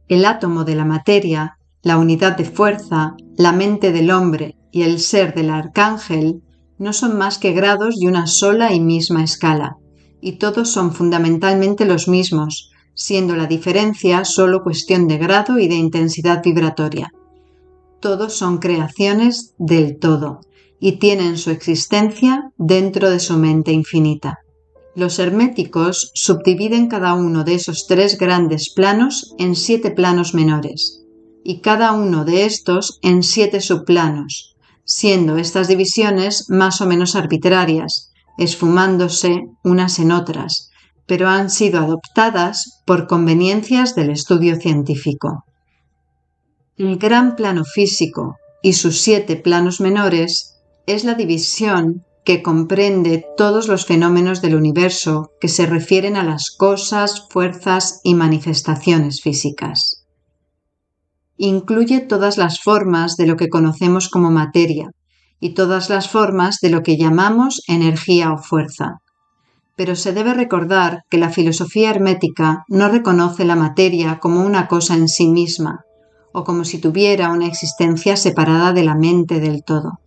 A: El átomo de la materia, la unidad de fuerza, la mente del hombre y el ser del arcángel no son más que grados de una sola y misma escala, y todos son fundamentalmente los mismos, siendo la diferencia solo cuestión de grado y de intensidad vibratoria. Todos son creaciones del todo y tienen su existencia dentro de su mente infinita. Los herméticos subdividen cada uno de esos 3 grandes planos en 7 planos menores y cada uno de estos en 7 subplanos, siendo estas divisiones más o menos arbitrarias, esfumándose unas en otras, pero han sido adoptadas por conveniencias del estudio científico. El gran plano físico y sus 7 planos menores es la división que comprende todos los fenómenos del universo que se refieren a las cosas, fuerzas y manifestaciones físicas. Incluye todas las formas de lo que conocemos como materia y todas las formas de lo que llamamos energía o fuerza. Pero se debe recordar que la filosofía hermética no reconoce la materia como una cosa en sí misma, o como si tuviera una existencia separada de la mente del todo.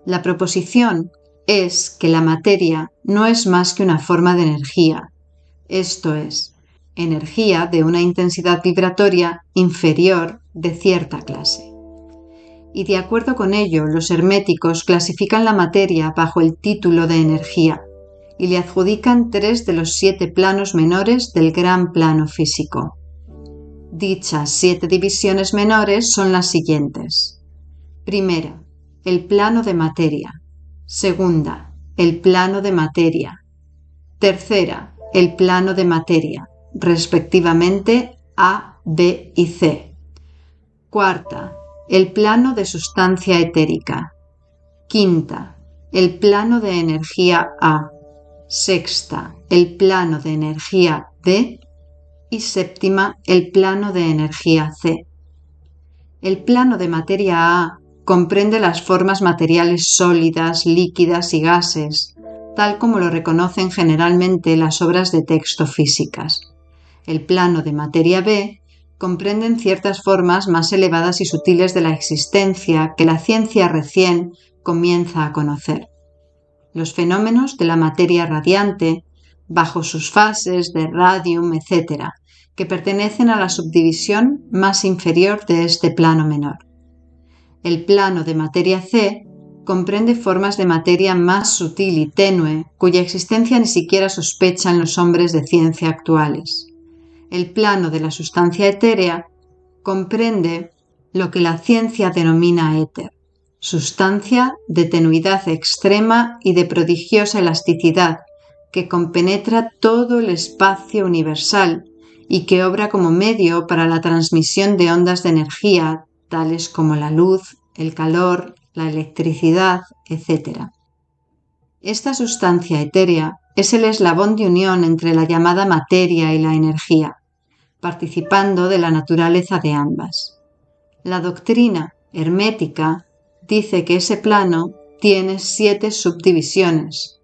A: La proposición es que la materia no es más que una forma de energía, esto es, energía de una intensidad vibratoria inferior de cierta clase. Y de acuerdo con ello, los herméticos clasifican la materia bajo el título de energía y le adjudican 3 de los 7 planos menores del gran plano físico. Dichas 7 divisiones menores son las siguientes. Primera, el plano de materia. Segunda, el plano de materia. Tercera, el plano de materia, respectivamente A, B y C. Cuarta, el plano de sustancia etérica. Quinta, el plano de energía A. Sexta, el plano de energía D. Y séptima, el plano de energía C. El plano de materia A comprende las formas materiales sólidas, líquidas y gases, tal como lo reconocen generalmente las obras de texto físicas. El plano de materia B comprenden ciertas formas más elevadas y sutiles de la existencia que la ciencia recién comienza a conocer. Los fenómenos de la materia radiante, bajo sus fases de radium, etc., que pertenecen a la subdivisión más inferior de este plano menor. El plano de materia C comprende formas de materia más sutil y tenue, cuya existencia ni siquiera sospechan los hombres de ciencia actuales. El plano de la sustancia etérea comprende lo que la ciencia denomina éter, sustancia de tenuidad extrema y de prodigiosa elasticidad, que compenetra todo el espacio universal y que obra como medio para la transmisión de ondas de energía, tales como la luz, el calor, la electricidad, etc. Esta sustancia etérea es el eslabón de unión entre la llamada materia y la energía, participando de la naturaleza de ambas. La doctrina hermética dice que ese plano tiene 7 subdivisiones,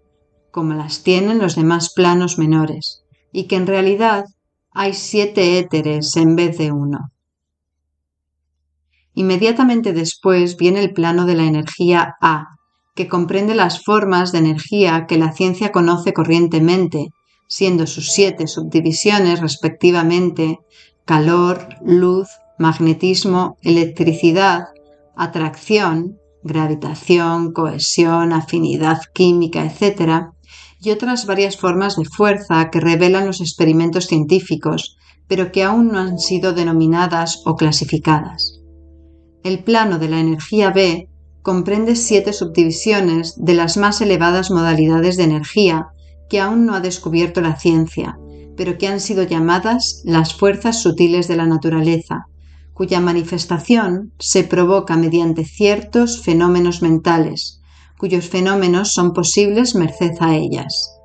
A: como las tienen los demás planos menores, y que en realidad hay 7 éteres en vez de 1. Inmediatamente después viene el plano de la energía A, que comprende las formas de energía que la ciencia conoce corrientemente, siendo sus 7 subdivisiones respectivamente calor, luz, magnetismo, electricidad, atracción, gravitación, cohesión, afinidad química, etc., y otras varias formas de fuerza que revelan los experimentos científicos, pero que aún no han sido denominadas o clasificadas. El plano de la energía B comprende 7 subdivisiones de las más elevadas modalidades de energía que aún no ha descubierto la ciencia, pero que han sido llamadas las fuerzas sutiles de la naturaleza, cuya manifestación se provoca mediante ciertos fenómenos mentales, cuyos fenómenos son posibles merced a ellas.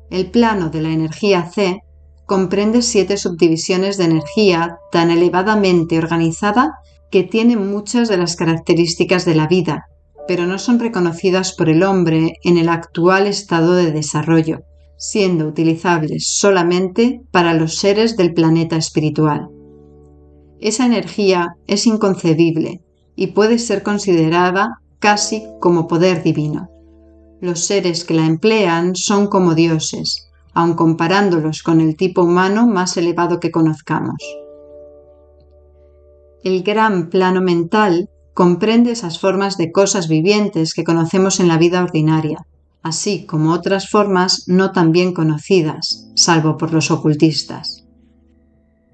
A: El plano de la energía C comprende 7 subdivisiones de energía tan elevadamente organizada que tiene muchas de las características de la vida, pero no son reconocidas por el hombre en el actual estado de desarrollo, siendo utilizables solamente para los seres del planeta espiritual. Esa energía es inconcebible y puede ser considerada casi como poder divino. Los seres que la emplean son como dioses, aun comparándolos con el tipo humano más elevado que conozcamos. El gran plano mental comprende esas formas de cosas vivientes que conocemos en la vida ordinaria, así como otras formas no tan bien conocidas, salvo por los ocultistas.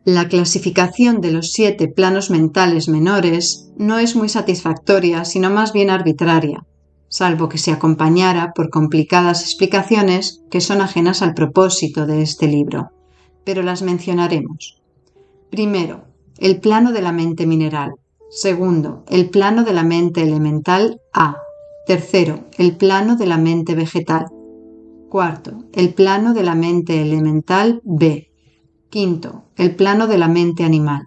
A: La clasificación de los 7 planos mentales menores no es muy satisfactoria, sino más bien arbitraria, salvo que se acompañara por complicadas explicaciones que son ajenas al propósito de este libro, pero las mencionaremos. Primero, el plano de la mente mineral. Segundo, el plano de la mente elemental A. Tercero, el plano de la mente vegetal. Cuarto, el plano de la mente elemental B. Quinto, el plano de la mente animal.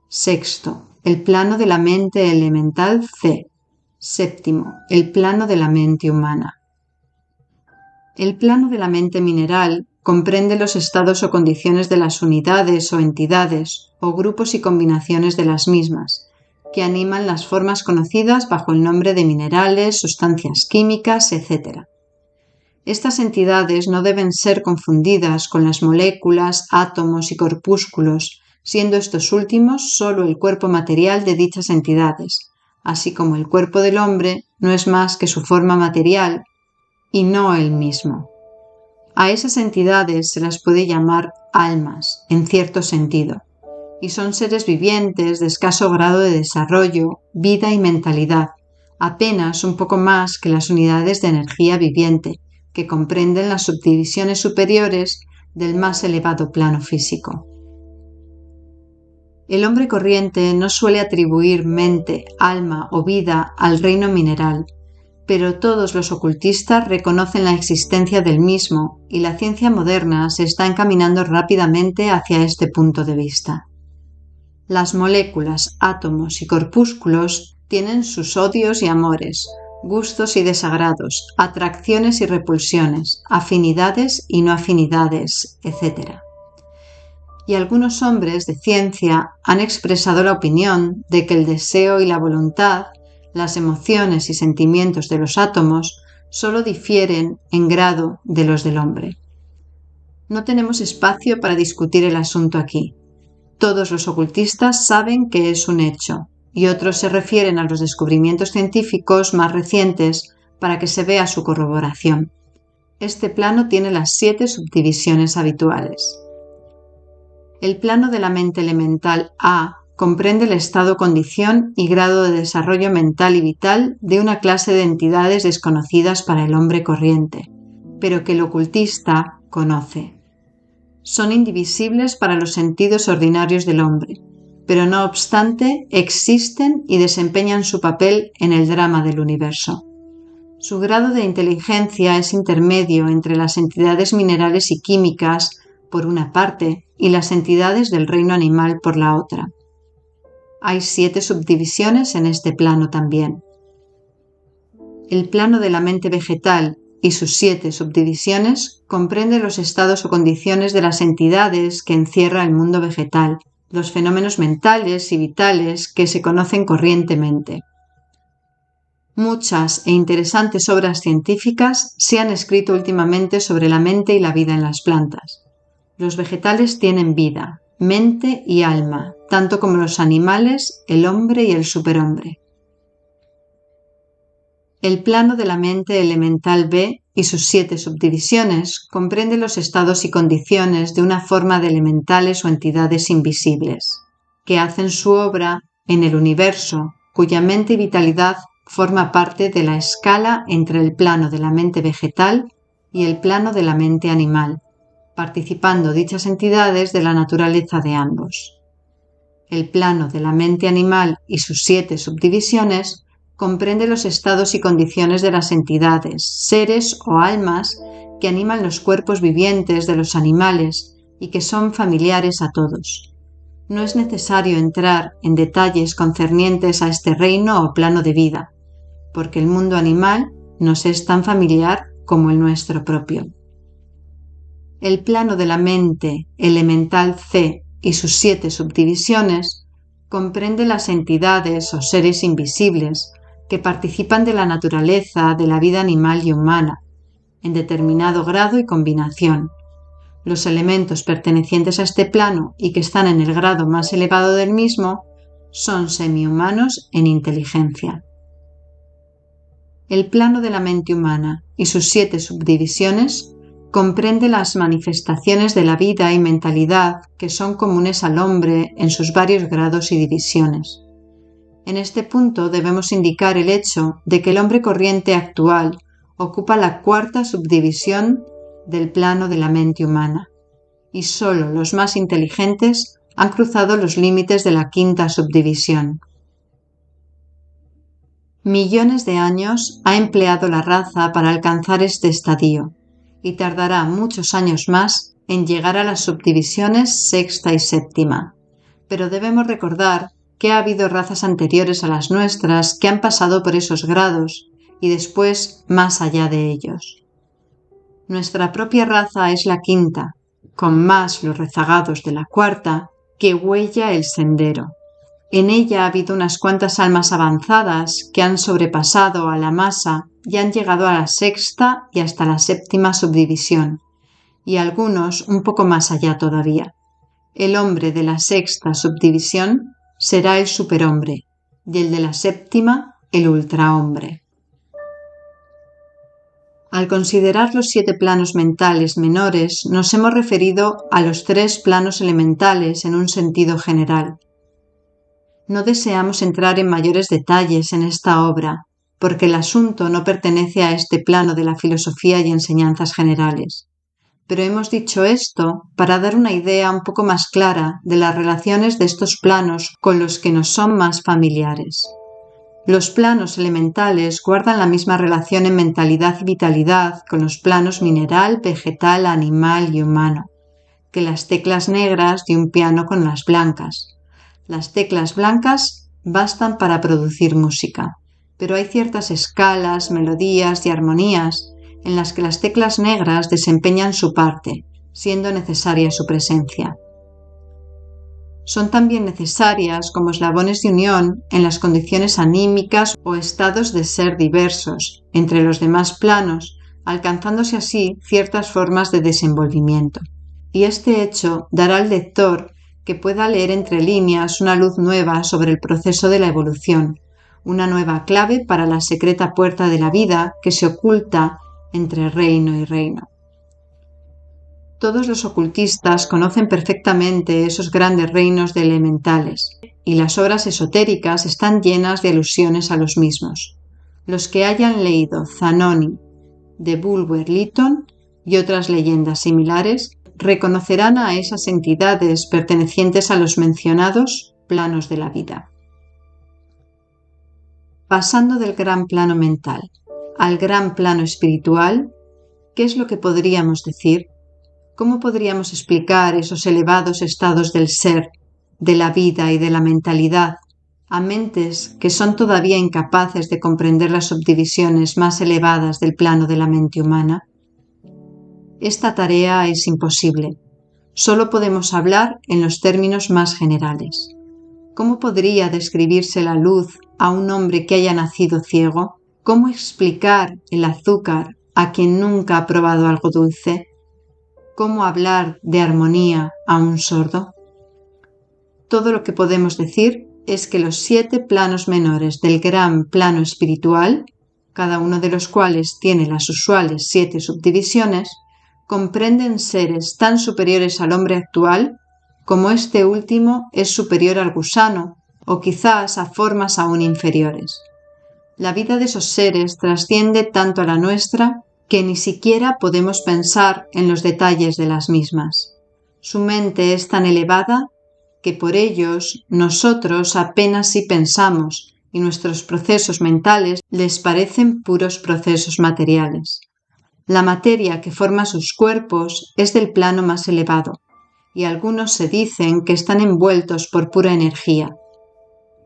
A: Sexto, el plano de la mente elemental C. Séptimo, el plano de la mente humana. El plano de la mente mineral comprende los estados o condiciones de las unidades o entidades o grupos y combinaciones de las mismas, que animan las formas conocidas bajo el nombre de minerales, sustancias químicas, etc. Estas entidades no deben ser confundidas con las moléculas, átomos y corpúsculos, siendo estos últimos solo el cuerpo material de dichas entidades, así como el cuerpo del hombre no es más que su forma material y no él mismo. A esas entidades se las puede llamar almas, en cierto sentido, y son seres vivientes de escaso grado de desarrollo, vida y mentalidad, apenas un poco más que las unidades de energía viviente, que comprenden las subdivisiones superiores del más elevado plano físico. El hombre corriente no suele atribuir mente, alma o vida al reino mineral, pero todos los ocultistas reconocen la existencia del mismo y la ciencia moderna se está encaminando rápidamente hacia este punto de vista. Las moléculas, átomos y corpúsculos tienen sus odios y amores, gustos y desagrados, atracciones y repulsiones, afinidades y no afinidades, etc. Y algunos hombres de ciencia han expresado la opinión de que el deseo y la voluntad, las emociones y sentimientos de los átomos solo difieren en grado de los del hombre. No tenemos espacio para discutir el asunto aquí. Todos los ocultistas saben que es un hecho, y otros se refieren a los descubrimientos científicos más recientes para que se vea su corroboración. Este plano tiene las 7 subdivisiones habituales. El plano de la mente elemental A comprende el estado, condición y grado de desarrollo mental y vital de una clase de entidades desconocidas para el hombre corriente, pero que el ocultista conoce. Son indivisibles para los sentidos ordinarios del hombre, pero no obstante existen y desempeñan su papel en el drama del universo. Su grado de inteligencia es intermedio entre las entidades minerales y químicas por una parte y las entidades del reino animal por la otra. Hay 7 subdivisiones en este plano también. El plano de la mente vegetal y sus 7 subdivisiones comprende los estados o condiciones de las entidades que encierra el mundo vegetal, los fenómenos mentales y vitales que se conocen corrientemente. Muchas e interesantes obras científicas se han escrito últimamente sobre la mente y la vida en las plantas. Los vegetales tienen vida, mente y alma, tanto como los animales, el hombre y el superhombre. El plano de la mente elemental B y sus 7 subdivisiones comprende los estados y condiciones de una forma de elementales o entidades invisibles, que hacen su obra en el universo, cuya mente y vitalidad forma parte de la escala entre el plano de la mente vegetal y el plano de la mente animal, participando dichas entidades de la naturaleza de ambos. El plano de la mente animal y sus 7 subdivisiones comprende los estados y condiciones de las entidades, seres o almas que animan los cuerpos vivientes de los animales y que son familiares a todos. No es necesario entrar en detalles concernientes a este reino o plano de vida, porque el mundo animal nos es tan familiar como el nuestro propio. El plano de la mente elemental C y sus 7 subdivisiones comprende las entidades o seres invisibles que participan de la naturaleza de la vida animal y humana, en determinado grado y combinación. Los elementos pertenecientes a este plano y que están en el grado más elevado del mismo son semihumanos en inteligencia. El plano de la mente humana y sus 7 subdivisiones comprende las manifestaciones de la vida y mentalidad que son comunes al hombre en sus varios grados y divisiones. En este punto debemos indicar el hecho de que el hombre corriente actual ocupa la 4ª subdivisión del plano de la mente humana, y solo los más inteligentes han cruzado los límites de la 5ª subdivisión. Millones de años ha empleado la raza para alcanzar este estadio, y tardará muchos años más en llegar a las subdivisiones 6ª y 7ª. Pero debemos recordar que ha habido razas anteriores a las nuestras que han pasado por esos grados y después más allá de ellos. Nuestra propia raza es la 5ª, con más los rezagados de la 4ª, que huella el sendero. En ella ha habido unas cuantas almas avanzadas que han sobrepasado a la masa y han llegado a la 6ª y hasta la 7ª subdivisión, y algunos un poco más allá todavía. El hombre de la 6ª subdivisión será el superhombre y el de la 7ª el ultrahombre. Al considerar los 7 planos mentales menores, nos hemos referido a los 3 planos elementales en un sentido general. No deseamos entrar en mayores detalles en esta obra, porque el asunto no pertenece a este plano de la filosofía y enseñanzas generales. Pero hemos dicho esto para dar una idea un poco más clara de las relaciones de estos planos con los que nos son más familiares. Los planos elementales guardan la misma relación en mentalidad y vitalidad con los planos mineral, vegetal, animal y humano, que las teclas negras de un piano con las blancas. Las teclas blancas bastan para producir música, pero hay ciertas escalas, melodías y armonías en las que las teclas negras desempeñan su parte, siendo necesaria su presencia. Son también necesarias como eslabones de unión en las condiciones anímicas o estados de ser diversos entre los demás planos, alcanzándose así ciertas formas de desenvolvimiento. Y este hecho dará al lector que pueda leer entre líneas una luz nueva sobre el proceso de la evolución, una nueva clave para la secreta puerta de la vida que se oculta entre reino y reino. Todos los ocultistas conocen perfectamente esos grandes reinos de elementales, y las obras esotéricas están llenas de alusiones a los mismos. Los que hayan leído Zanoni de Bulwer Lytton y otras leyendas similares reconocerán a esas entidades pertenecientes a los mencionados planos de la vida. Pasando del gran plano mental al gran plano espiritual, ¿qué es lo que podríamos decir? ¿Cómo podríamos explicar esos elevados estados del ser, de la vida y de la mentalidad a mentes que son todavía incapaces de comprender las subdivisiones más elevadas del plano de la mente humana? Esta tarea es imposible. Solo podemos hablar en los términos más generales. ¿Cómo podría describirse la luz a un hombre que haya nacido ciego? ¿Cómo explicar el azúcar a quien nunca ha probado algo dulce? ¿Cómo hablar de armonía a un sordo? Todo lo que podemos decir es que los 7 planos menores del gran plano espiritual, cada uno de los cuales tiene las usuales 7 subdivisiones, comprenden seres tan superiores al hombre actual como este último es superior al gusano o quizás a formas aún inferiores. La vida de esos seres trasciende tanto a la nuestra que ni siquiera podemos pensar en los detalles de las mismas. Su mente es tan elevada que por ellos nosotros apenas si pensamos y nuestros procesos mentales les parecen puros procesos materiales. La materia que forma sus cuerpos es del plano más elevado, y algunos se dicen que están envueltos por pura energía.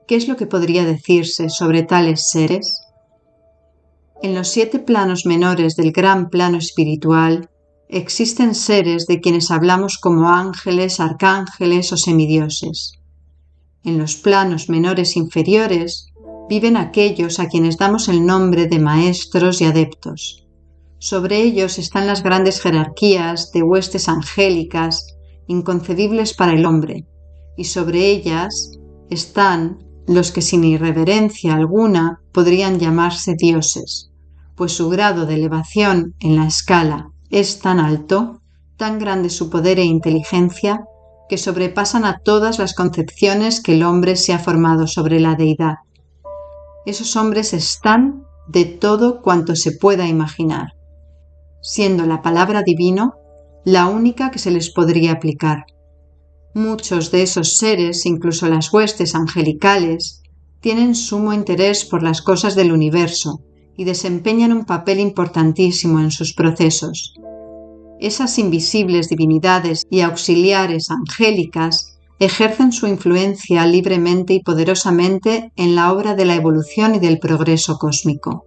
A: ¿Qué es lo que podría decirse sobre tales seres? En los 7 planos menores del gran plano espiritual existen seres de quienes hablamos como ángeles, arcángeles o semidioses. En los planos menores inferiores viven aquellos a quienes damos el nombre de maestros y adeptos. Sobre ellos están las grandes jerarquías de huestes angélicas, inconcebibles para el hombre, y sobre ellas están los que sin irreverencia alguna podrían llamarse dioses, pues su grado de elevación en la escala es tan alto, tan grande su poder e inteligencia, que sobrepasan a todas las concepciones que el hombre se ha formado sobre la deidad. Esos hombres están de todo cuanto se pueda imaginar, siendo la palabra divino la única que se les podría aplicar. Muchos de esos seres, incluso las huestes angelicales, tienen sumo interés por las cosas del universo y desempeñan un papel importantísimo en sus procesos. Esas invisibles divinidades y auxiliares angélicas ejercen su influencia libremente y poderosamente en la obra de la evolución y del progreso cósmico.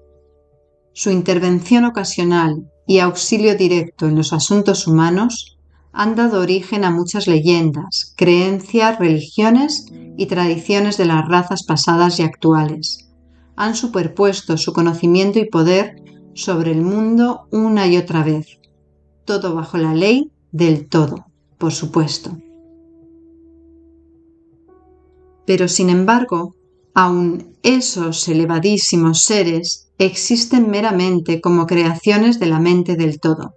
A: Su intervención ocasional y auxilio directo en los asuntos humanos han dado origen a muchas leyendas, creencias, religiones y tradiciones de las razas pasadas y actuales. Han superpuesto su conocimiento y poder sobre el mundo una y otra vez, todo bajo la ley del todo, por supuesto. Pero sin embargo, aun esos elevadísimos seres existen meramente como creaciones de la mente del todo,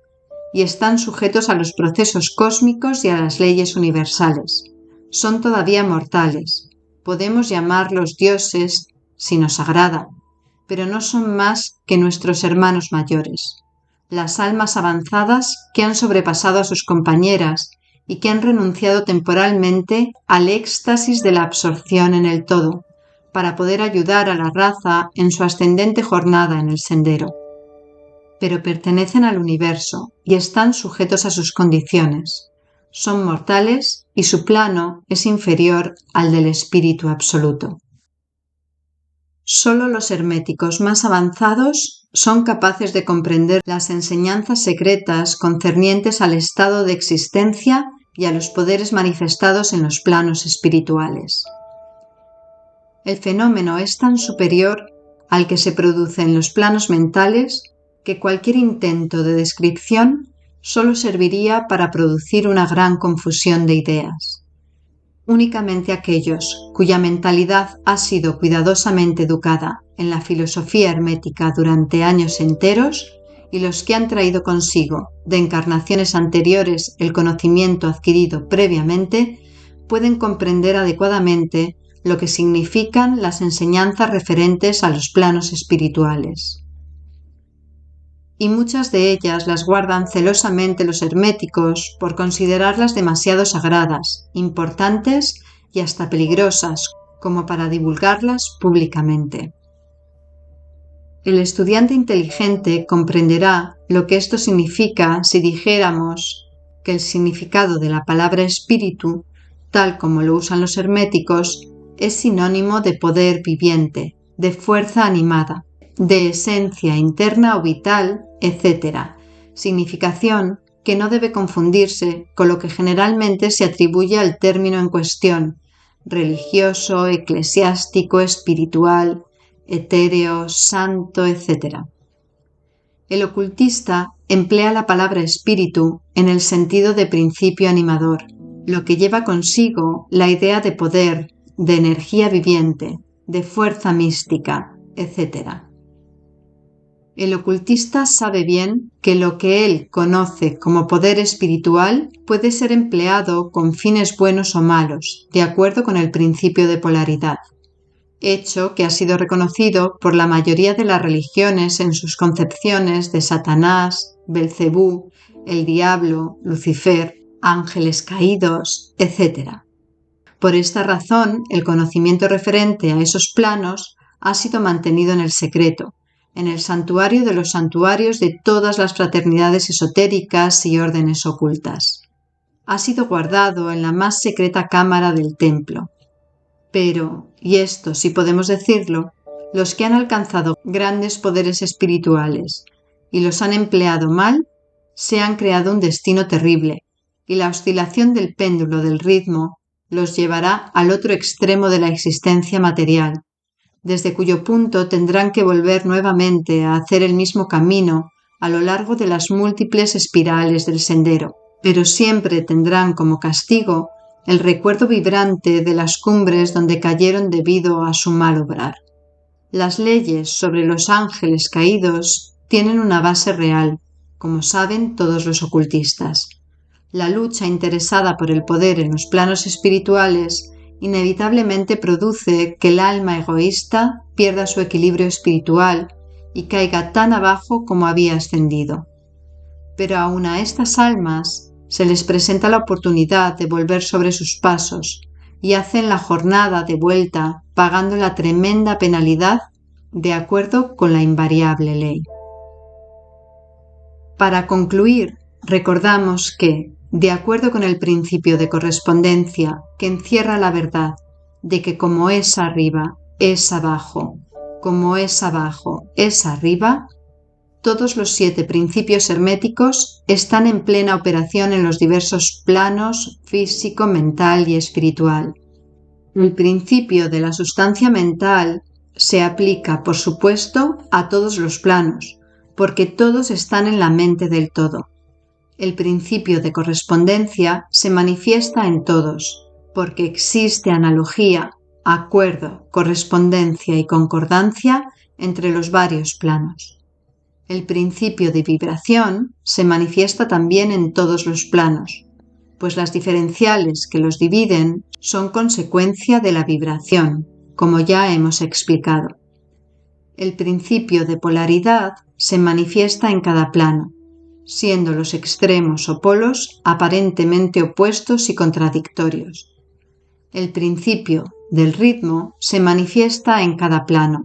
A: y están sujetos a los procesos cósmicos y a las leyes universales. Son todavía mortales. Podemos llamarlos dioses si nos agrada, pero no son más que nuestros hermanos mayores, las almas avanzadas que han sobrepasado a sus compañeras y que han renunciado temporalmente al éxtasis de la absorción en el todo, para poder ayudar a la raza en su ascendente jornada en el sendero. Pero pertenecen al universo y están sujetos a sus condiciones. Son mortales y su plano es inferior al del espíritu absoluto. Solo los herméticos más avanzados son capaces de comprender las enseñanzas secretas concernientes al estado de existencia y a los poderes manifestados en los planos espirituales. El fenómeno es tan superior al que se produce en los planos mentales que cualquier intento de descripción solo serviría para producir una gran confusión de ideas. Únicamente aquellos cuya mentalidad ha sido cuidadosamente educada en la filosofía hermética durante años enteros y los que han traído consigo de encarnaciones anteriores el conocimiento adquirido previamente pueden comprender adecuadamente lo que significan las enseñanzas referentes a los planos espirituales. Y muchas de ellas las guardan celosamente los herméticos por considerarlas demasiado sagradas, importantes y hasta peligrosas como para divulgarlas públicamente. El estudiante inteligente comprenderá lo que esto significa si dijéramos que el significado de la palabra espíritu, tal como lo usan los herméticos, es sinónimo de poder viviente, de fuerza animada, de esencia interna o vital, etc., significación que no debe confundirse con lo que generalmente se atribuye al término en cuestión, religioso, eclesiástico, espiritual, etéreo, santo, etc. El ocultista emplea la palabra espíritu en el sentido de principio animador, lo que lleva consigo la idea de poder, de energía viviente, de fuerza mística, etc. El ocultista sabe bien que lo que él conoce como poder espiritual puede ser empleado con fines buenos o malos, de acuerdo con el principio de polaridad, hecho que ha sido reconocido por la mayoría de las religiones en sus concepciones de Satanás, Belcebú, el diablo, Lucifer, ángeles caídos, etc. Por esta razón, el conocimiento referente a esos planos ha sido mantenido en el secreto, en el santuario de los santuarios de todas las fraternidades esotéricas y órdenes ocultas. ha sido guardado en la más secreta cámara del templo. Pero, y esto sí podemos decirlo, los que han alcanzado grandes poderes espirituales y los han empleado mal, se han creado un destino terrible, y la oscilación del péndulo del ritmo los llevará al otro extremo de la existencia material, desde cuyo punto tendrán que volver nuevamente a hacer el mismo camino a lo largo de las múltiples espirales del sendero, pero siempre tendrán como castigo el recuerdo vibrante de las cumbres donde cayeron debido a su mal obrar. Las leyes sobre los ángeles caídos tienen una base real, como saben todos los ocultistas. La lucha interesada por el poder en los planos espirituales inevitablemente produce que el alma egoísta pierda su equilibrio espiritual y caiga tan abajo como había ascendido. Pero aun a estas almas se les presenta la oportunidad de volver sobre sus pasos y hacen la jornada de vuelta pagando la tremenda penalidad de acuerdo con la invariable ley. Para concluir, recordamos que, de acuerdo con el principio de correspondencia que encierra la verdad de que como es arriba, es abajo, como es abajo, es arriba, todos los 7 principios herméticos están en plena operación en los diversos planos físico, mental y espiritual. El principio de la sustancia mental se aplica, por supuesto, a todos los planos, porque todos están en la mente del todo. El principio de correspondencia se manifiesta en todos, porque existe analogía, acuerdo, correspondencia y concordancia entre los varios planos. El principio de vibración se manifiesta también en todos los planos, pues las diferenciales que los dividen son consecuencia de la vibración, como ya hemos explicado. El principio de polaridad se manifiesta en cada plano, siendo los extremos o polos aparentemente opuestos y contradictorios. El principio del ritmo se manifiesta en cada plano,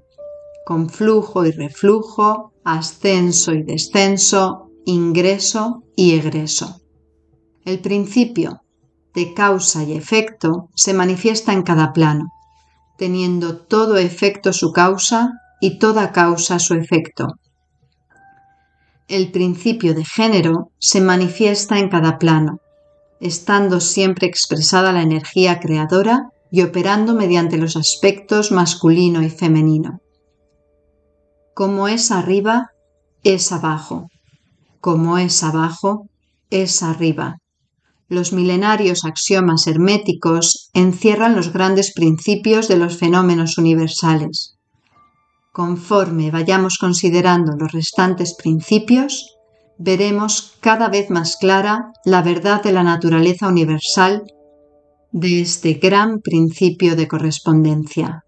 A: con flujo y reflujo, ascenso y descenso, ingreso y egreso. El principio de causa y efecto se manifiesta en cada plano, teniendo todo efecto su causa y toda causa su efecto. El principio de género se manifiesta en cada plano, estando siempre expresada la energía creadora y operando mediante los aspectos masculino y femenino. Como es arriba, es abajo. Como es abajo, es arriba. Los milenarios axiomas herméticos encierran los grandes principios de los fenómenos universales. Conforme vayamos considerando los restantes principios, veremos cada vez más clara la verdad de la naturaleza universal de este gran principio de correspondencia.